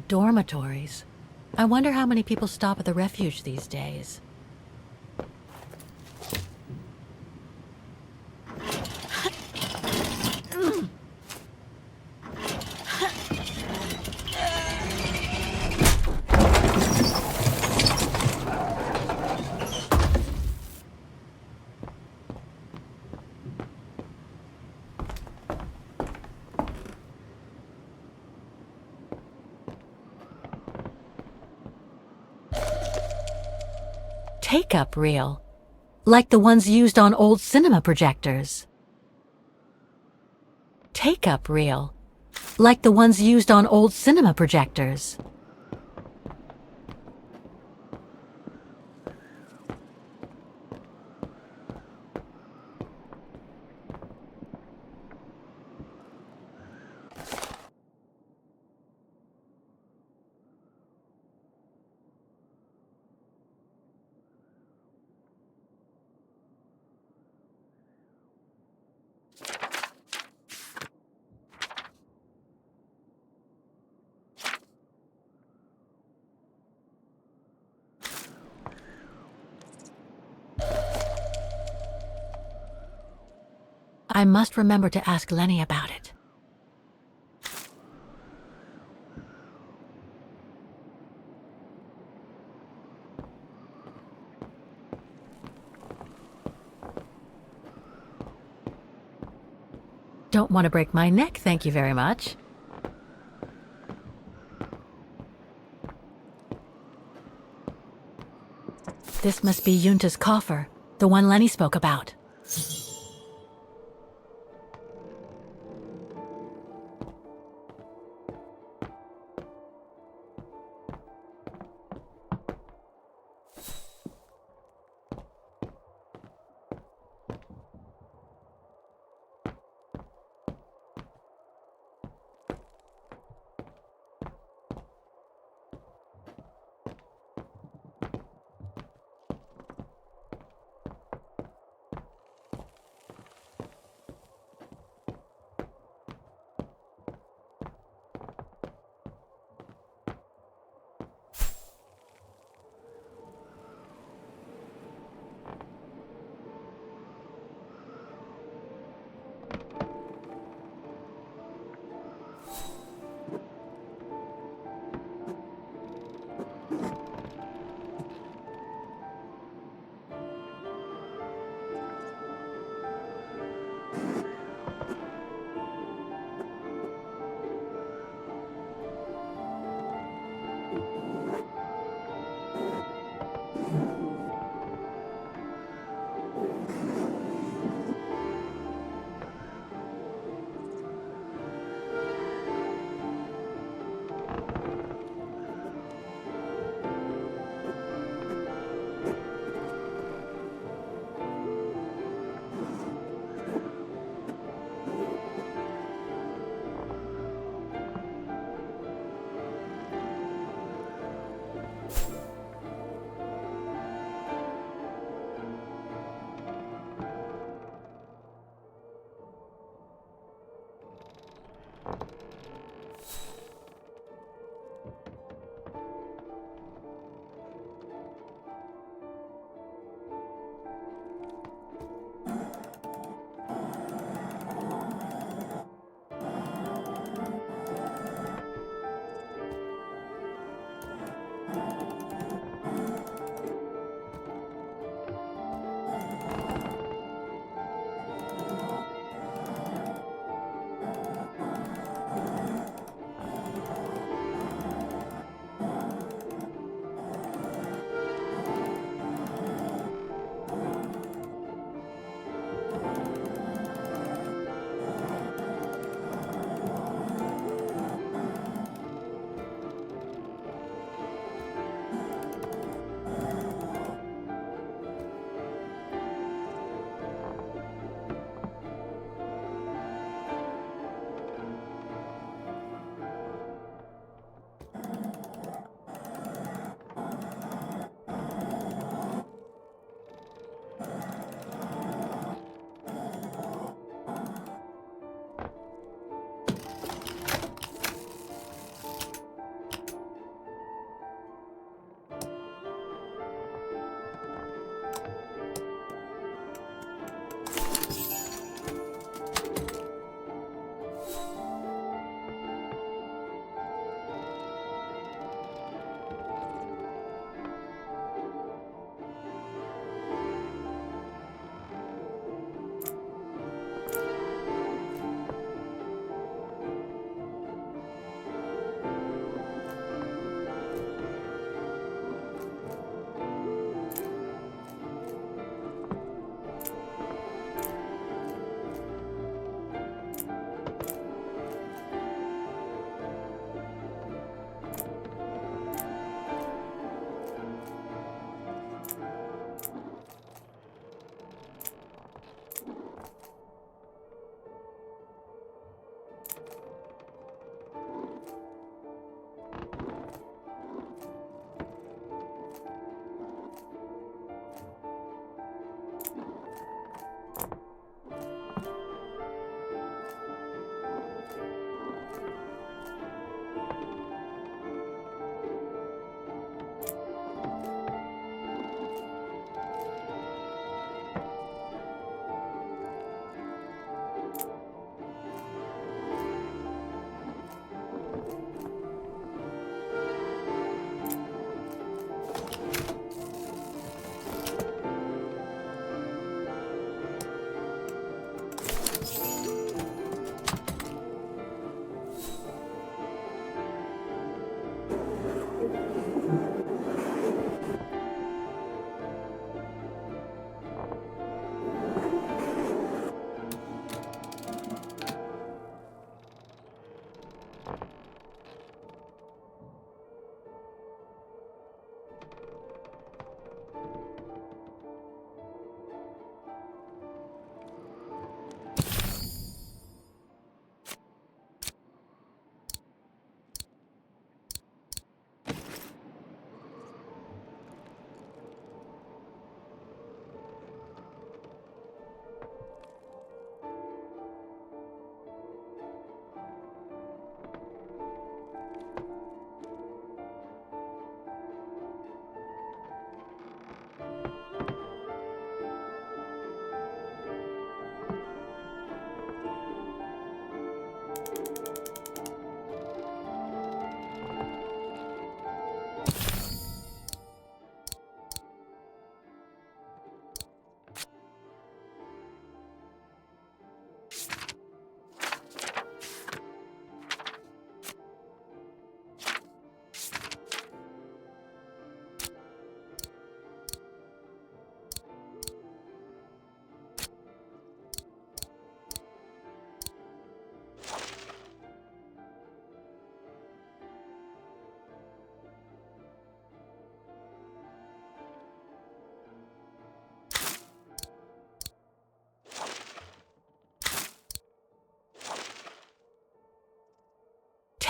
Dormitories. I wonder how many people stop at the Refuge these days. Take-up reel, like the ones used on old cinema projectors. Take-up reel, like the ones used on old cinema projectors. I must remember to ask Lenny about it. Don't want to break my neck, thank you very much. This must be Yunta's coffer, the one Lenny spoke about.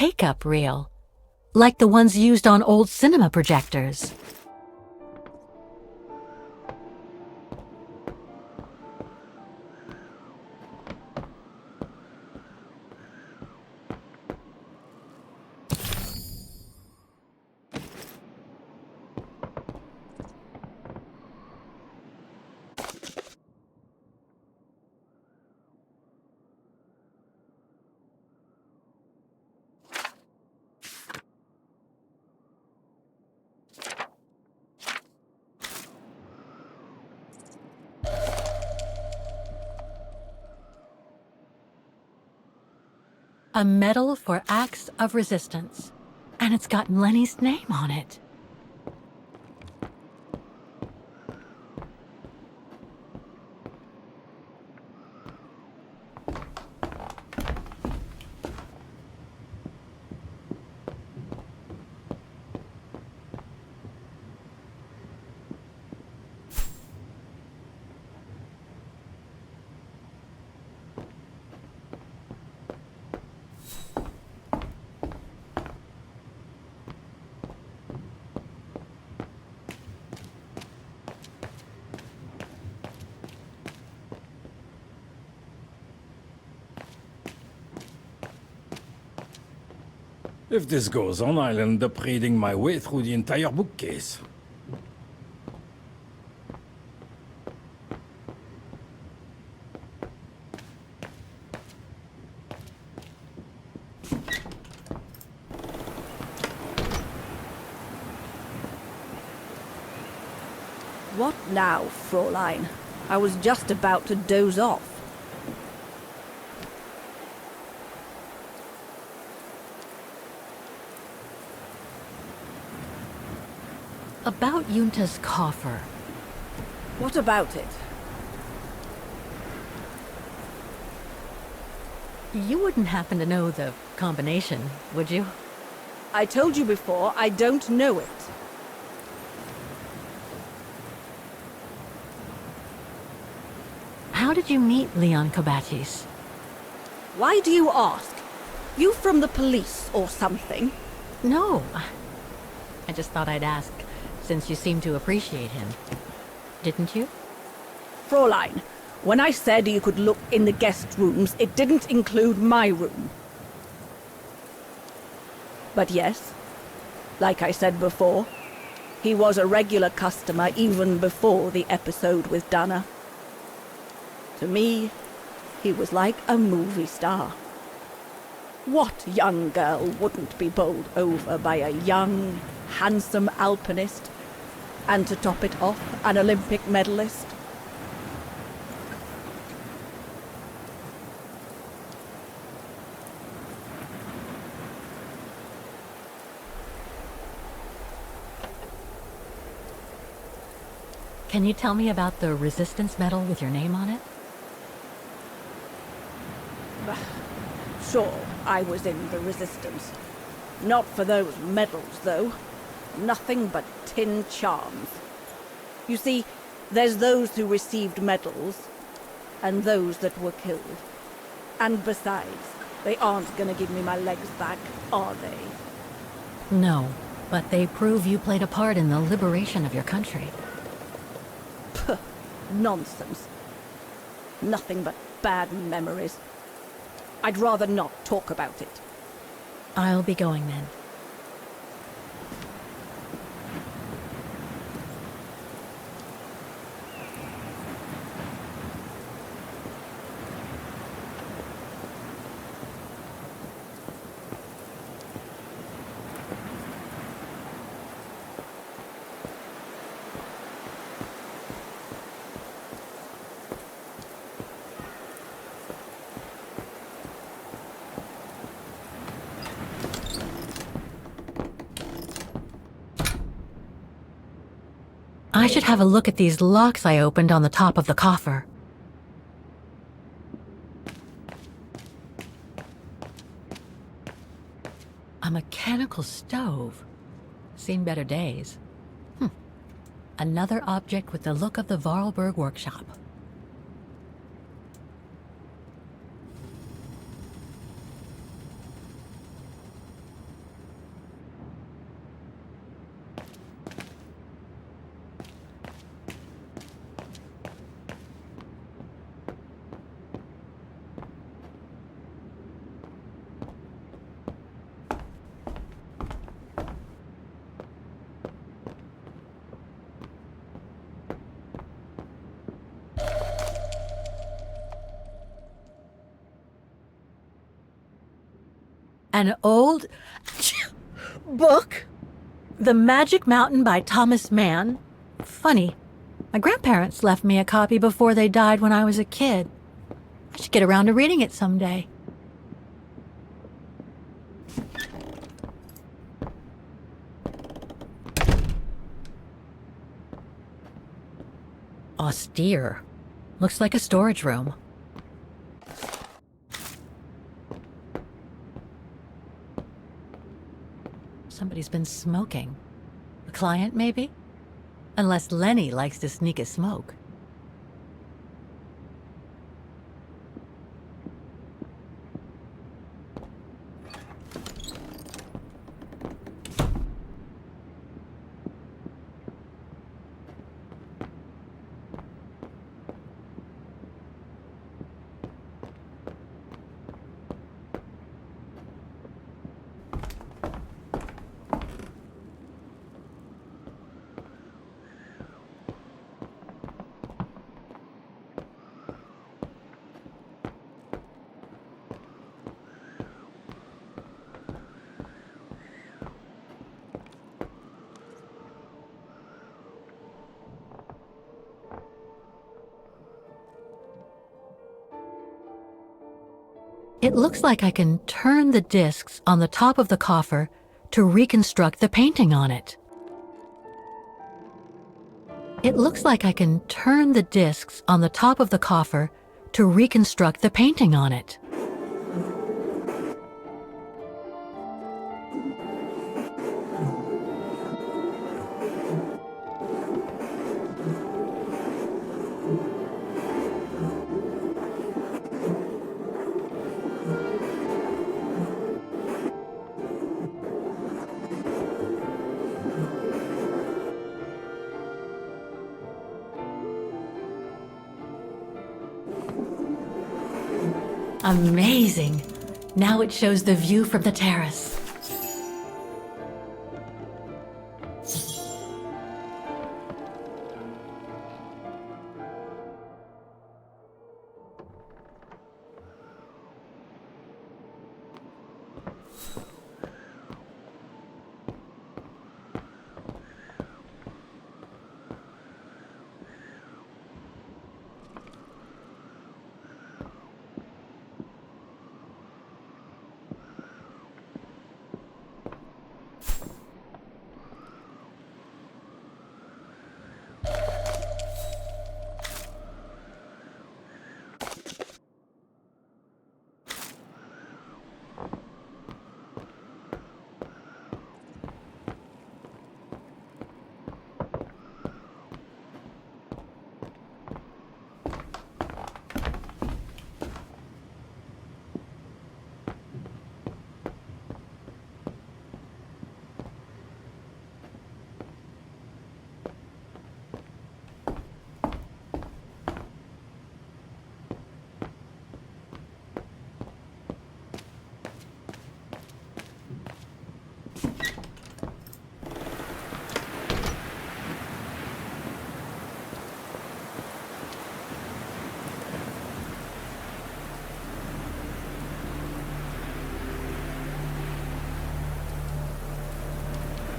take-up reel, like the ones used on old cinema projectors. A medal for acts of resistance. And it's got Lenny's name on it. If this goes on, I'll end up reading my way through the entire bookcase. What now, Fräulein? I was just about to doze off. About Yunta's coffer. What about it? You wouldn't happen to know the combination, would you? I told you before, I don't know it. How did you meet Leon Kobatis? Why do you ask? You from the police or something? No. I just thought I'd ask, since you seem to appreciate him. Didn't you? Fräulein, when I said you could look in the guest rooms, it didn't include my room. But yes, like I said before, he was a regular customer even before the episode with Dana. To me, he was like a movie star. What young girl wouldn't be bowled over by a young, handsome alpinist, and to top it off, an Olympic medalist? Can you tell me about the Resistance medal with your name on it? Sure, I was in the Resistance. Not for those medals, though. Nothing but tin charms. You see, there's those who received medals, and those that were killed. And besides, they aren't gonna give me my legs back, are they? No, but they prove you played a part in the liberation of your country. Puh, nonsense. Nothing but bad memories. I'd rather not talk about it. I'll be going then. I should have a look at these locks I opened on the top of the coffer. A mechanical stove. Seen better days. Another object with the look of the Vorarlberg workshop. An old book? The Magic Mountain by Thomas Mann? Funny. My grandparents left me a copy before they died when I was a kid. I should get around to reading it someday. Austere. Looks like a storage room. Somebody's been smoking. A client, maybe? Unless Lenny likes to sneak a smoke. It looks like I can turn the discs on the top of the coffer to reconstruct the painting on it. It looks like I can turn the discs on the top of the coffer to reconstruct the painting on it. Amazing! Now it shows the view from the terrace.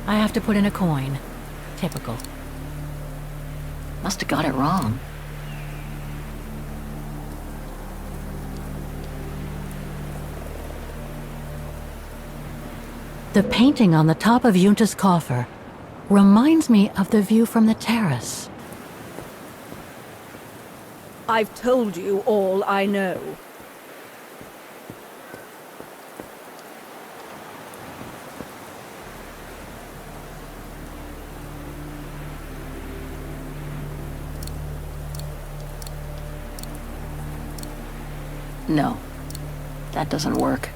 I have to put in a coin. Typical. Must have got it wrong. The painting on the top of Yunta's coffer reminds me of the view from the terrace. I've told you all I know. No, that doesn't work.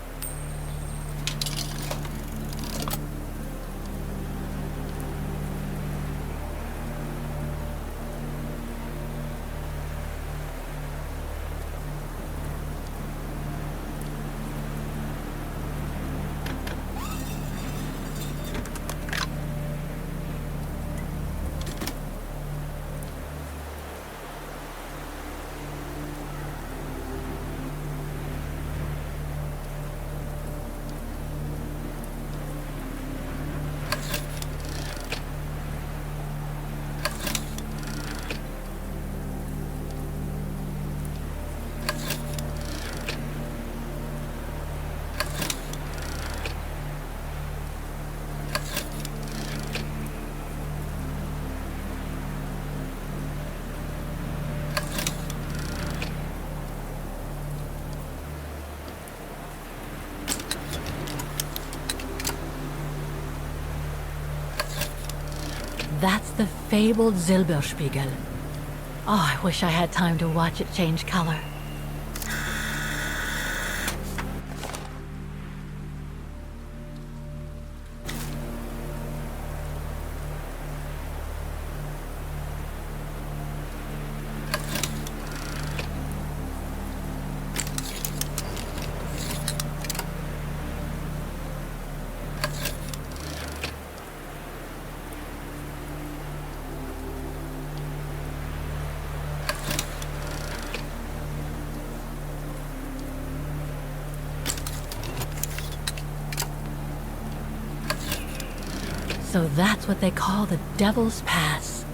That's the fabled Silberspiegel. Oh, I wish I had time to watch it change color. So that's what they call the Devil's Pass.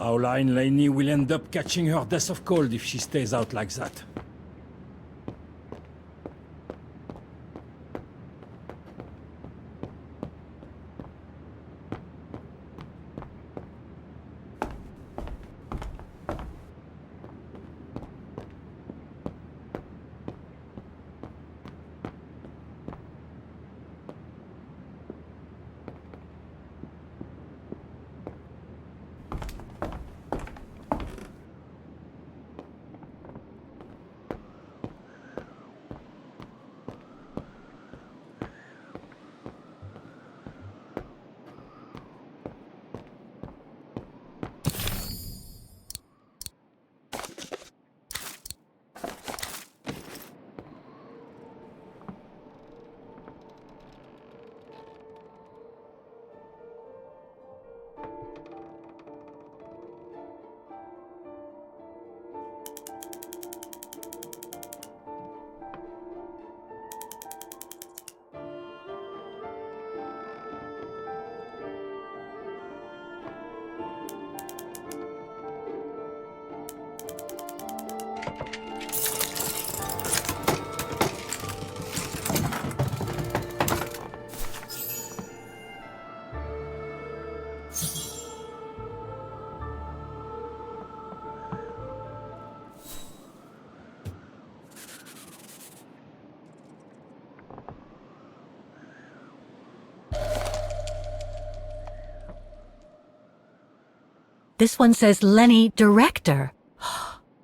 Fraulein Leni will end up catching her death of cold if she stays out like that. This one says Leni, director.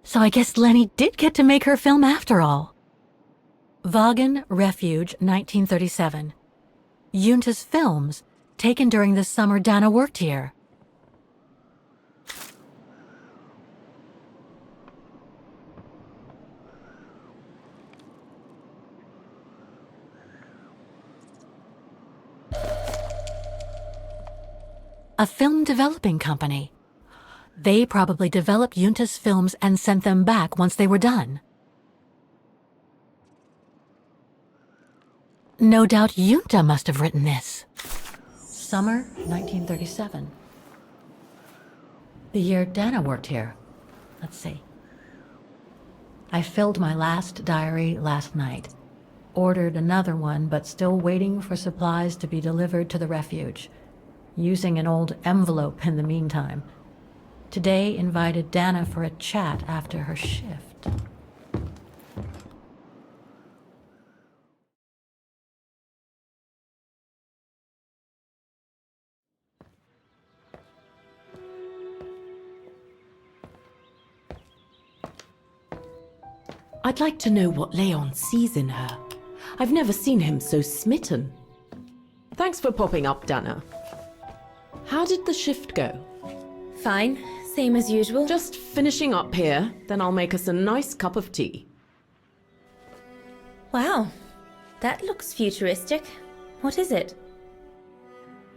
So I guess Leni did get to make her film after all. Wagen, Refuge, 1937. Junta's films, taken during the summer Dana worked here. A film developing company. They probably developed Junta's films and sent them back once they were done. No doubt Junta must have written this. Summer 1937. The year Dana worked here. Let's see. I filled my last diary last night. Ordered another one, but still waiting for supplies to be delivered to the Refuge. Using an old envelope in the meantime. Today invited Dana for a chat after her shift. I'd like to know what Leon sees in her. I've never seen him so smitten. Thanks for popping up, Dana. How did the shift go? Fine, same as usual. Just finishing up here, then I'll make us a nice cup of tea. Wow, that looks futuristic. What is it?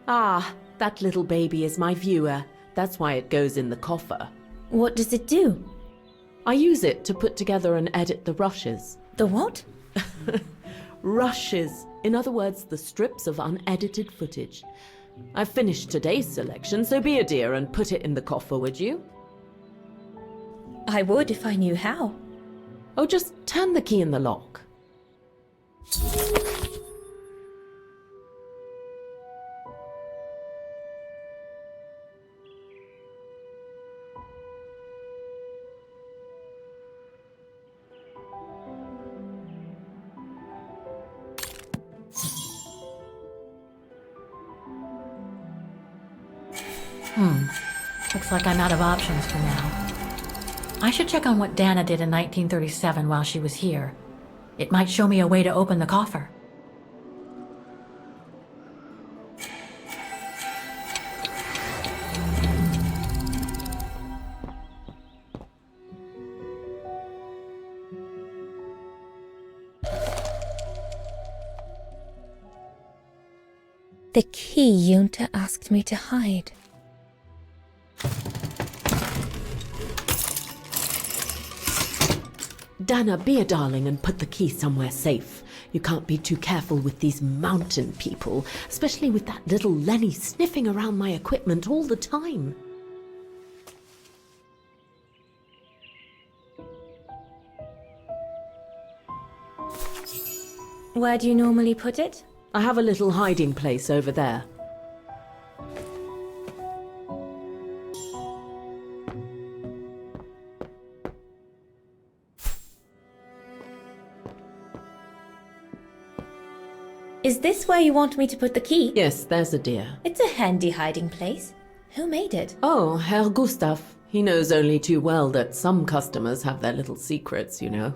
Ah, that little baby is my viewer. That's why it goes in the coffer. What does it do? I use it to put together and edit the rushes. The what? Rushes. In other words, the strips of unedited footage. I've finished today's selection, so be a dear and put it in the coffer, would you? I would if I knew how. Oh, just turn the key in the lock. Looks like I'm out of options for now. I should check on what Dana did in 1937 while she was here. It might show me a way to open the coffer. The key Yunta asked me to hide. Dana, be a darling and put the key somewhere safe. You can't be too careful with these mountain people, especially with that little Lenny sniffing around my equipment all the time. Where do you normally put it? I have a little hiding place over there. Is this where you want me to put the key? Yes, there's a dear. It's a handy hiding place. Who made it? Oh, Herr Gustav. He knows only too well that some customers have their little secrets, you know.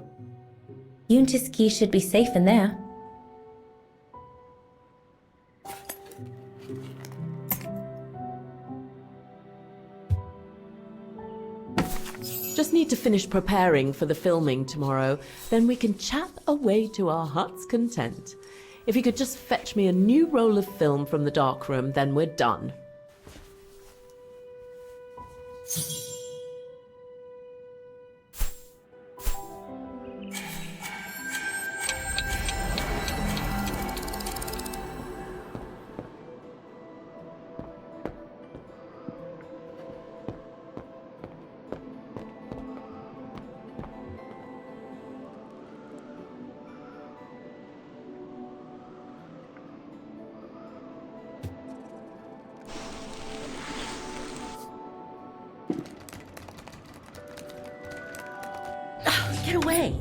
Yunta's key should be safe in there. Just need to finish preparing for the filming tomorrow. Then we can chat away to our heart's content. If you could just fetch me a new roll of film from the darkroom, then we're done. Get away!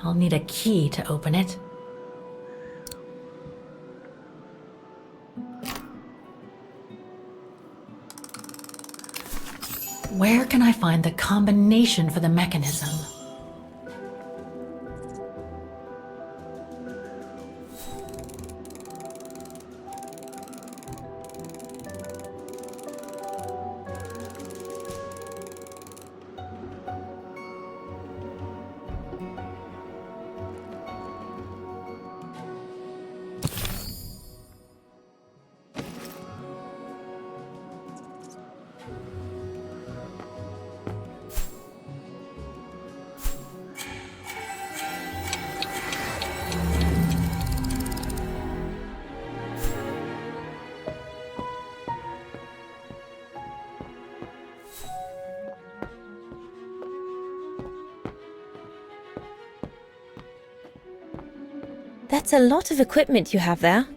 I'll need a key to open it. Where can I find the combination for the mechanism? That's a lot of equipment you have there.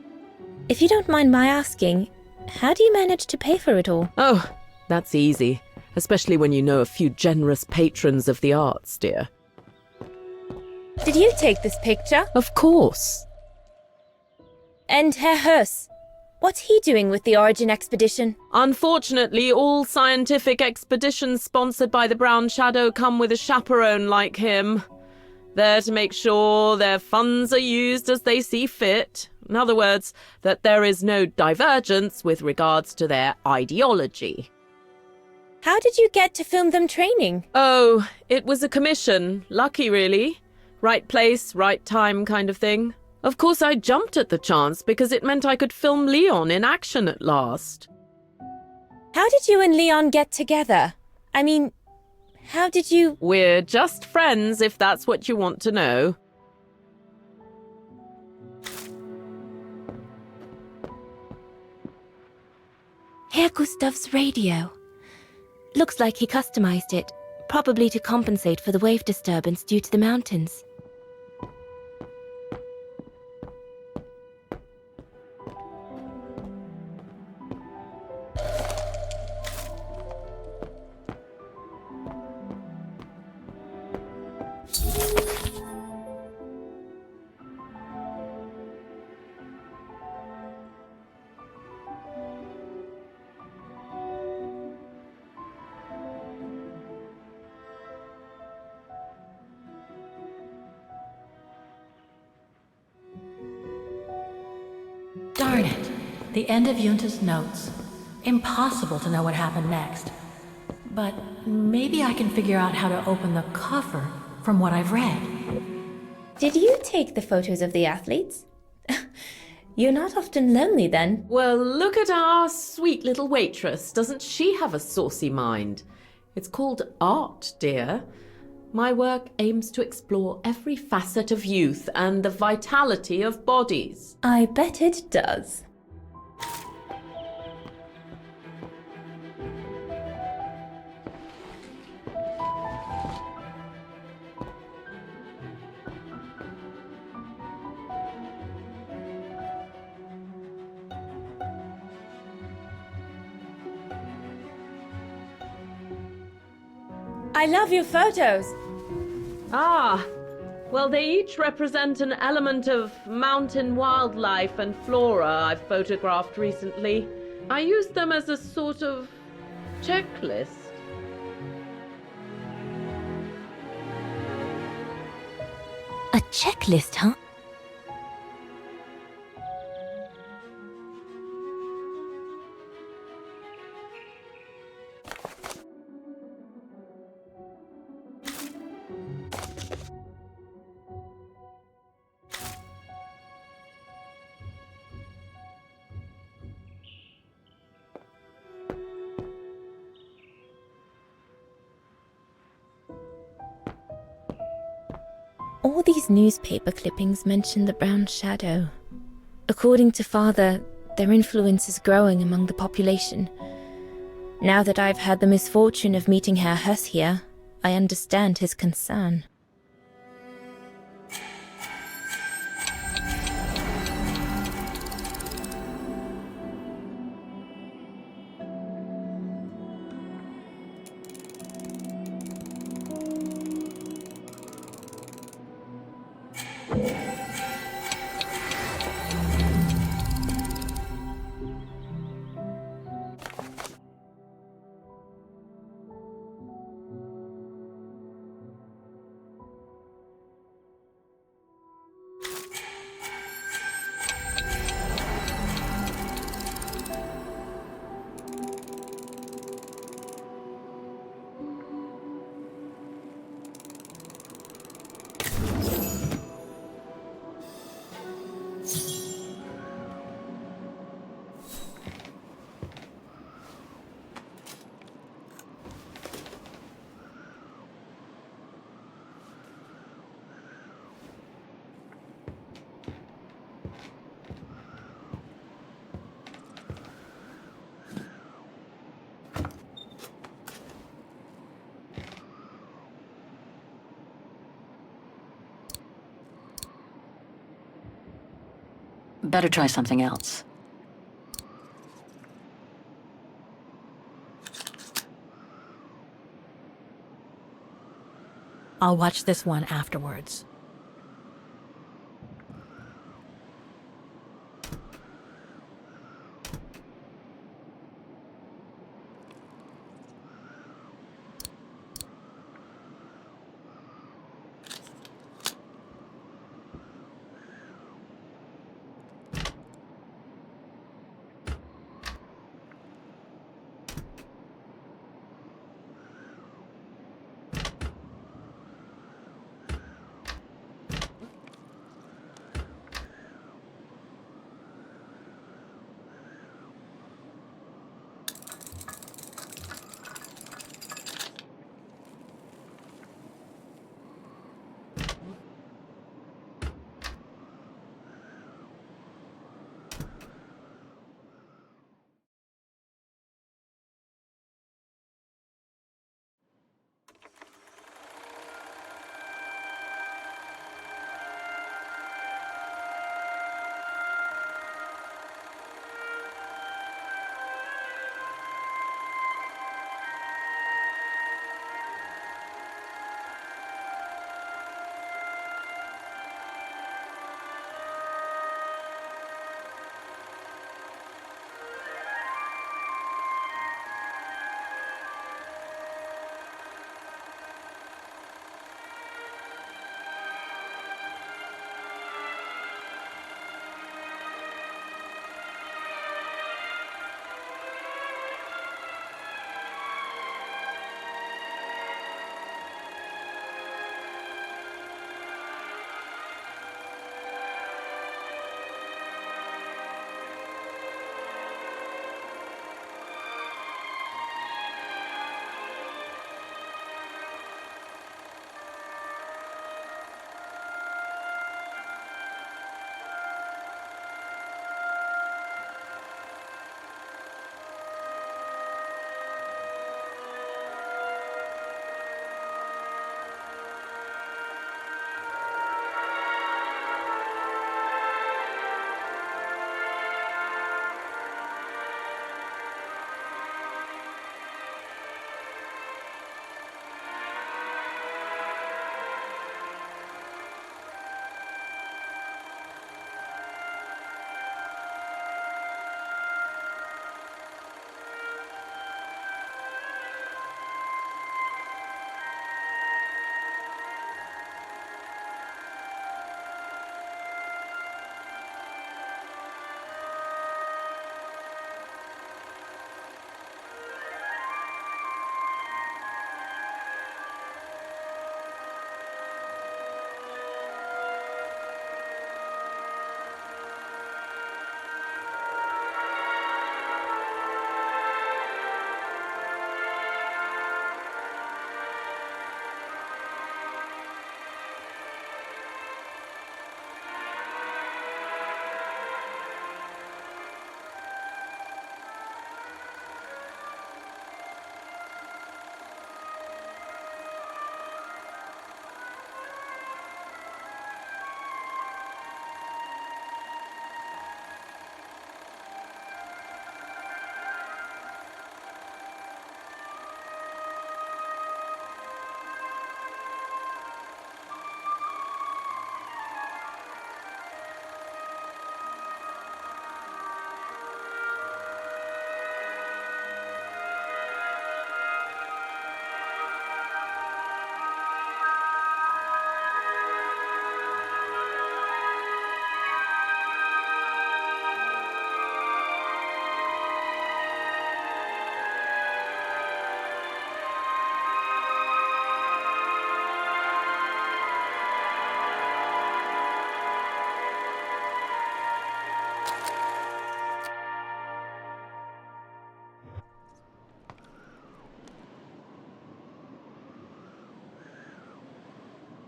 If you don't mind my asking, how do you manage to pay for it all? Oh, that's easy. Especially when you know a few generous patrons of the arts, dear. Did you take this picture? Of course. And Herr Hers, what's he doing with the Origin expedition? Unfortunately, all scientific expeditions sponsored by the Brown Shadow come with a chaperone like him. There to make sure their funds are used as they see fit. In other words, that there is no divergence with regards to their ideology. How did you get to film them training? Oh, it was a commission. Lucky, really. Right place, right time kind of thing. Of course, I jumped at the chance because it meant I could film Leon in action at last. How did you and Leon get together? I mean, how did you... We're just friends, if that's what you want to know. Herr Gustav's radio. Looks like he customized it, probably to compensate for the wave disturbance due to the mountains. Darn it. The end of Yunta's notes. Impossible to know what happened next. But maybe I can figure out how to open the cover from what I've read. Did you take the photos of the athletes? You're not often lonely then. Well, look at our sweet little waitress. Doesn't she have a saucy mind? It's called art, dear. My work aims to explore every facet of youth and the vitality of bodies. I bet it does. I love your photos. Ah, well, they each represent an element of mountain wildlife and flora I've photographed recently. I use them as a sort of checklist. A checklist, huh? All these newspaper clippings mention the brown shadow. According to Father, their influence is growing among the population. Now that I've had the misfortune of meeting Herr Hess here, I understand his concern. Better try something else. I'll watch this one afterwards.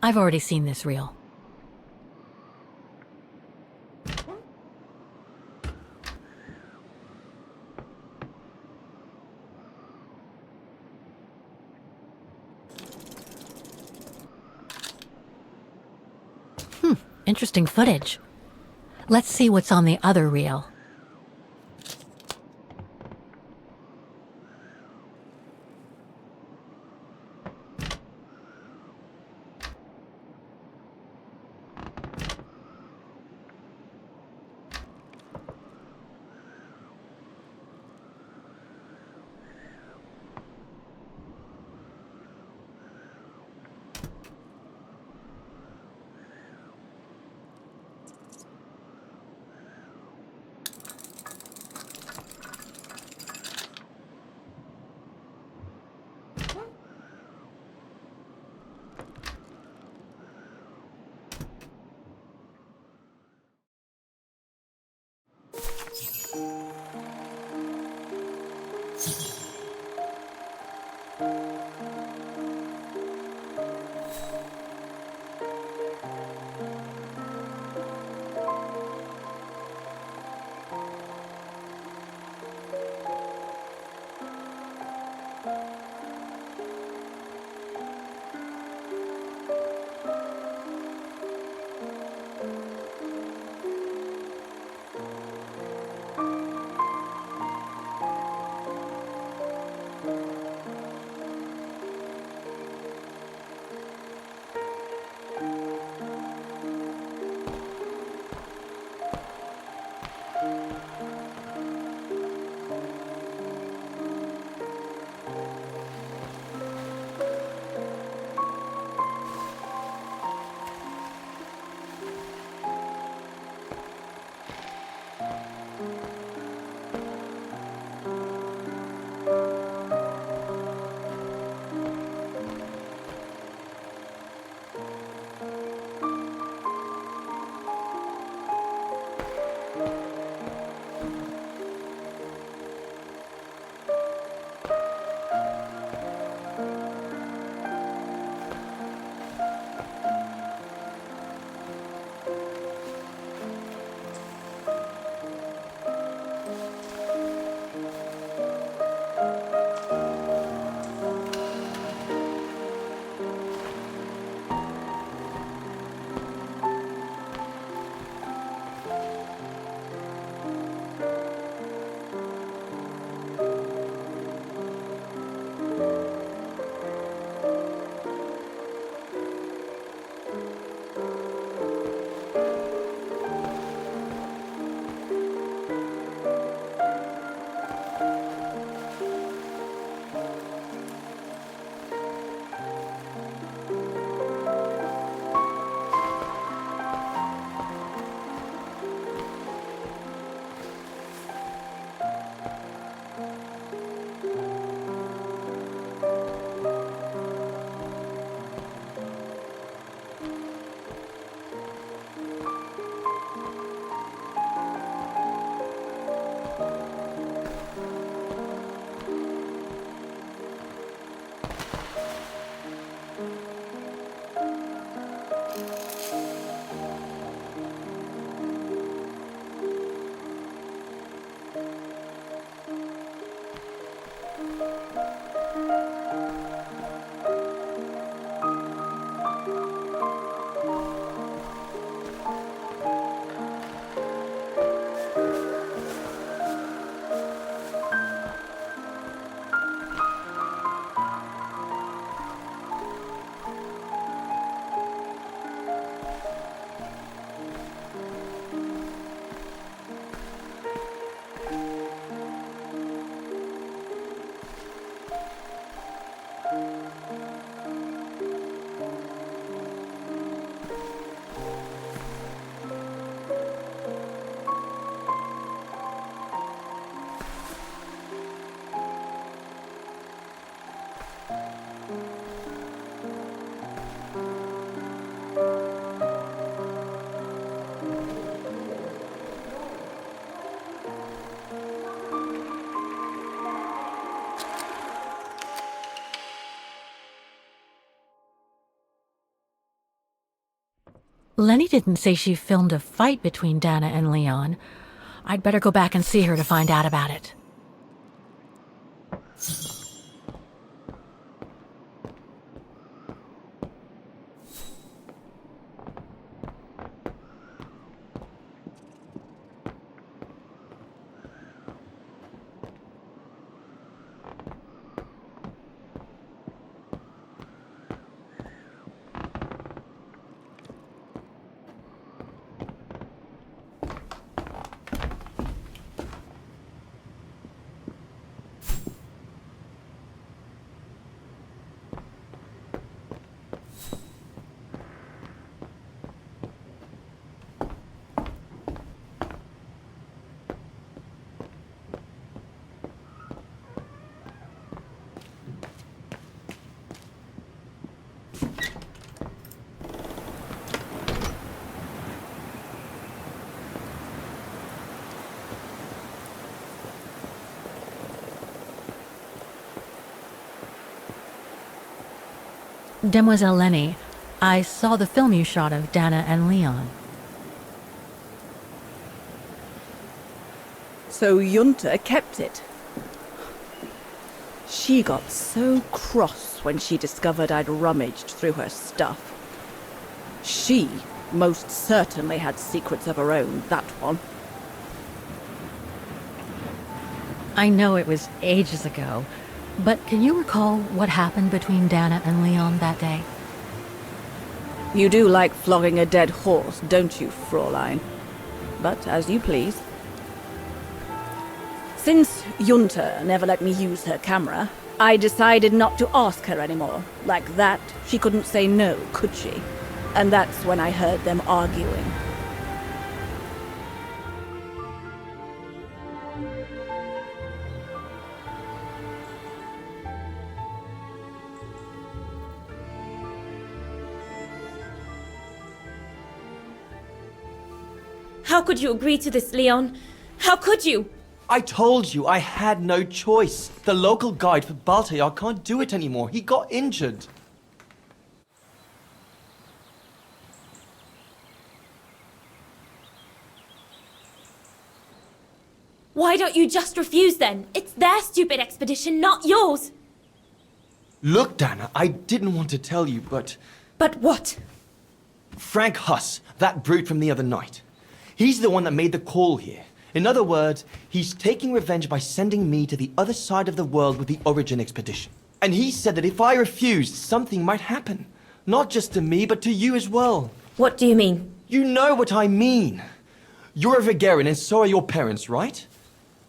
I've already seen this reel. Interesting footage. Let's see what's on the other reel. Lenny didn't say she filmed a fight between Dana and Leon. I'd better go back and see her to find out about it. Demoiselle Lenny, I saw the film you shot of Dana and Leon. So Junta kept it. She got so cross when she discovered I'd rummaged through her stuff. She most certainly had secrets of her own, that one. I know it was ages ago, but can you recall what happened between Dana and Leon that day? You do like flogging a dead horse, don't you, Fräulein? But as you please. Since Junta never let me use her camera, I decided not to ask her anymore. Like that, she couldn't say no, could she? And that's when I heard them arguing. How could you agree to this, Leon? How could you? I told you I had no choice. The local guide for Baltayar can't do it anymore. He got injured. Why don't you just refuse then? It's their stupid expedition, not yours. Look, Dana, I didn't want to tell you, but... But what? Frank Huss, that brute from the other night. He's the one that made the call here. In other words, he's taking revenge by sending me to the other side of the world with the Origin expedition. And he said that if I refused, something might happen. Not just to me, but to you as well. What do you mean? You know what I mean. You're a Vigarian and so are your parents, right?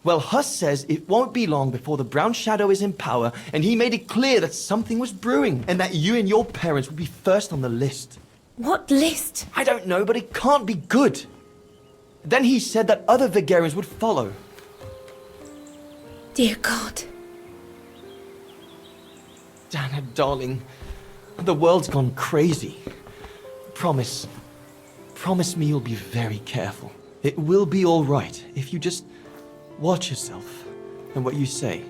Well, Huss says it won't be long before the Brown Shadow is in power, and he made it clear that something was brewing, and that you and your parents would be first on the list. What list? I don't know, but it can't be good. Then he said that other Vigarians would follow. Dear God. Dana, darling, the world's gone crazy. Promise me you'll be very careful. It will be all right if you just watch yourself and what you say.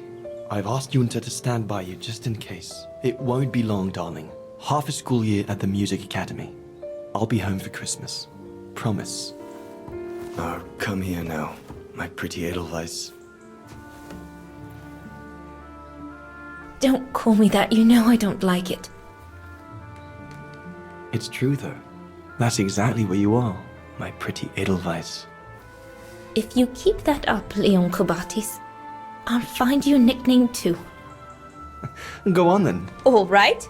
I've asked Junta to stand by you just in case. It won't be long, darling. Half a school year at the Music Academy. I'll be home for Christmas. Promise. Oh, come here now, my pretty Edelweiss. Don't call me that. You know I don't like it. It's true, though. That's exactly where you are, my pretty Edelweiss. If you keep that up, Leon Kobatis, I'll find you a nickname too. Go on then. All right.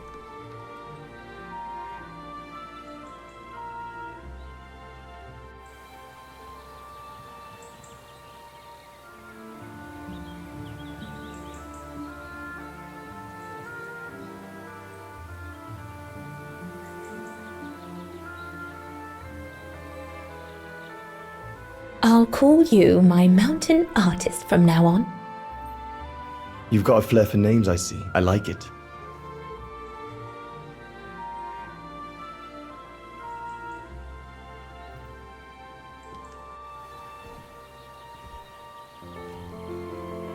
I'll call you my mountain artist from now on. You've got a flair for names, I see. I like it.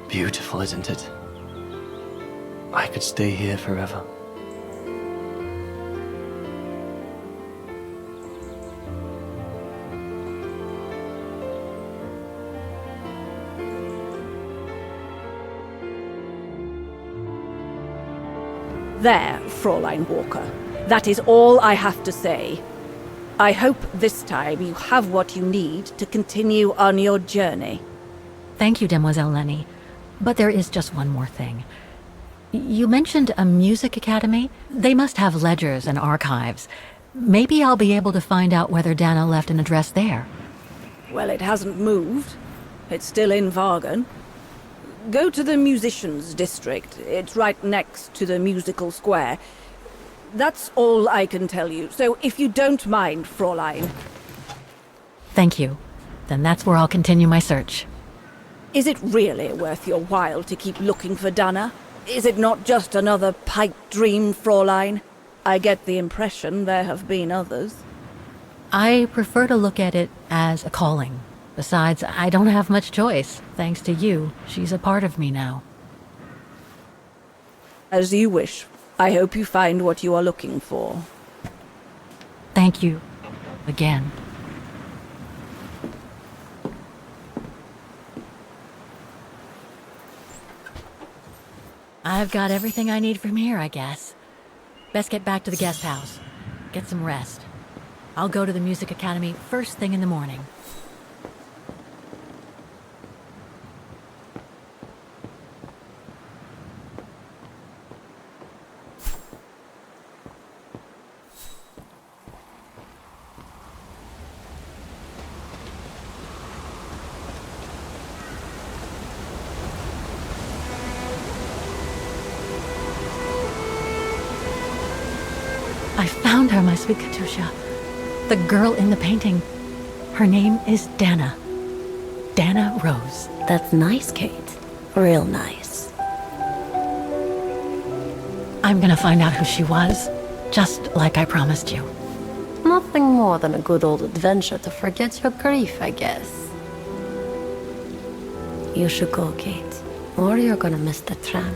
Beautiful, isn't it? I could stay here forever. There, Fräulein Walker. That is all I have to say. I hope this time you have what you need to continue on your journey. Thank you, Demoiselle Lenny. But there is just one more thing. You mentioned a music academy? They must have ledgers and archives. Maybe I'll be able to find out whether Dana left an address there. Well, it hasn't moved. It's still in Vargan. Go to the musicians' district. It's right next to the musical square. That's all I can tell you, so if you don't mind, Fräulein. Thank you. Then that's where I'll continue my search. Is it really worth your while to keep looking for Dana? Is it not just another pipe dream, Fräulein? I get the impression there have been others. I prefer to look at it as a calling. Besides, I don't have much choice. Thanks to you, she's a part of me now. As you wish. I hope you find what you are looking for. Thank you. Again. I've got everything I need from here, I guess. Best get back to the guest house. Get some rest. I'll go to the music academy first thing in the morning. I found her, my sweet Katusha. The girl in the painting. Her name is Dana. Dana Rose. That's nice, Kate. Real nice. I'm gonna find out who she was, just like I promised you. Nothing more than a good old adventure to forget your grief, I guess. You should go, Kate, or you're gonna miss the tram.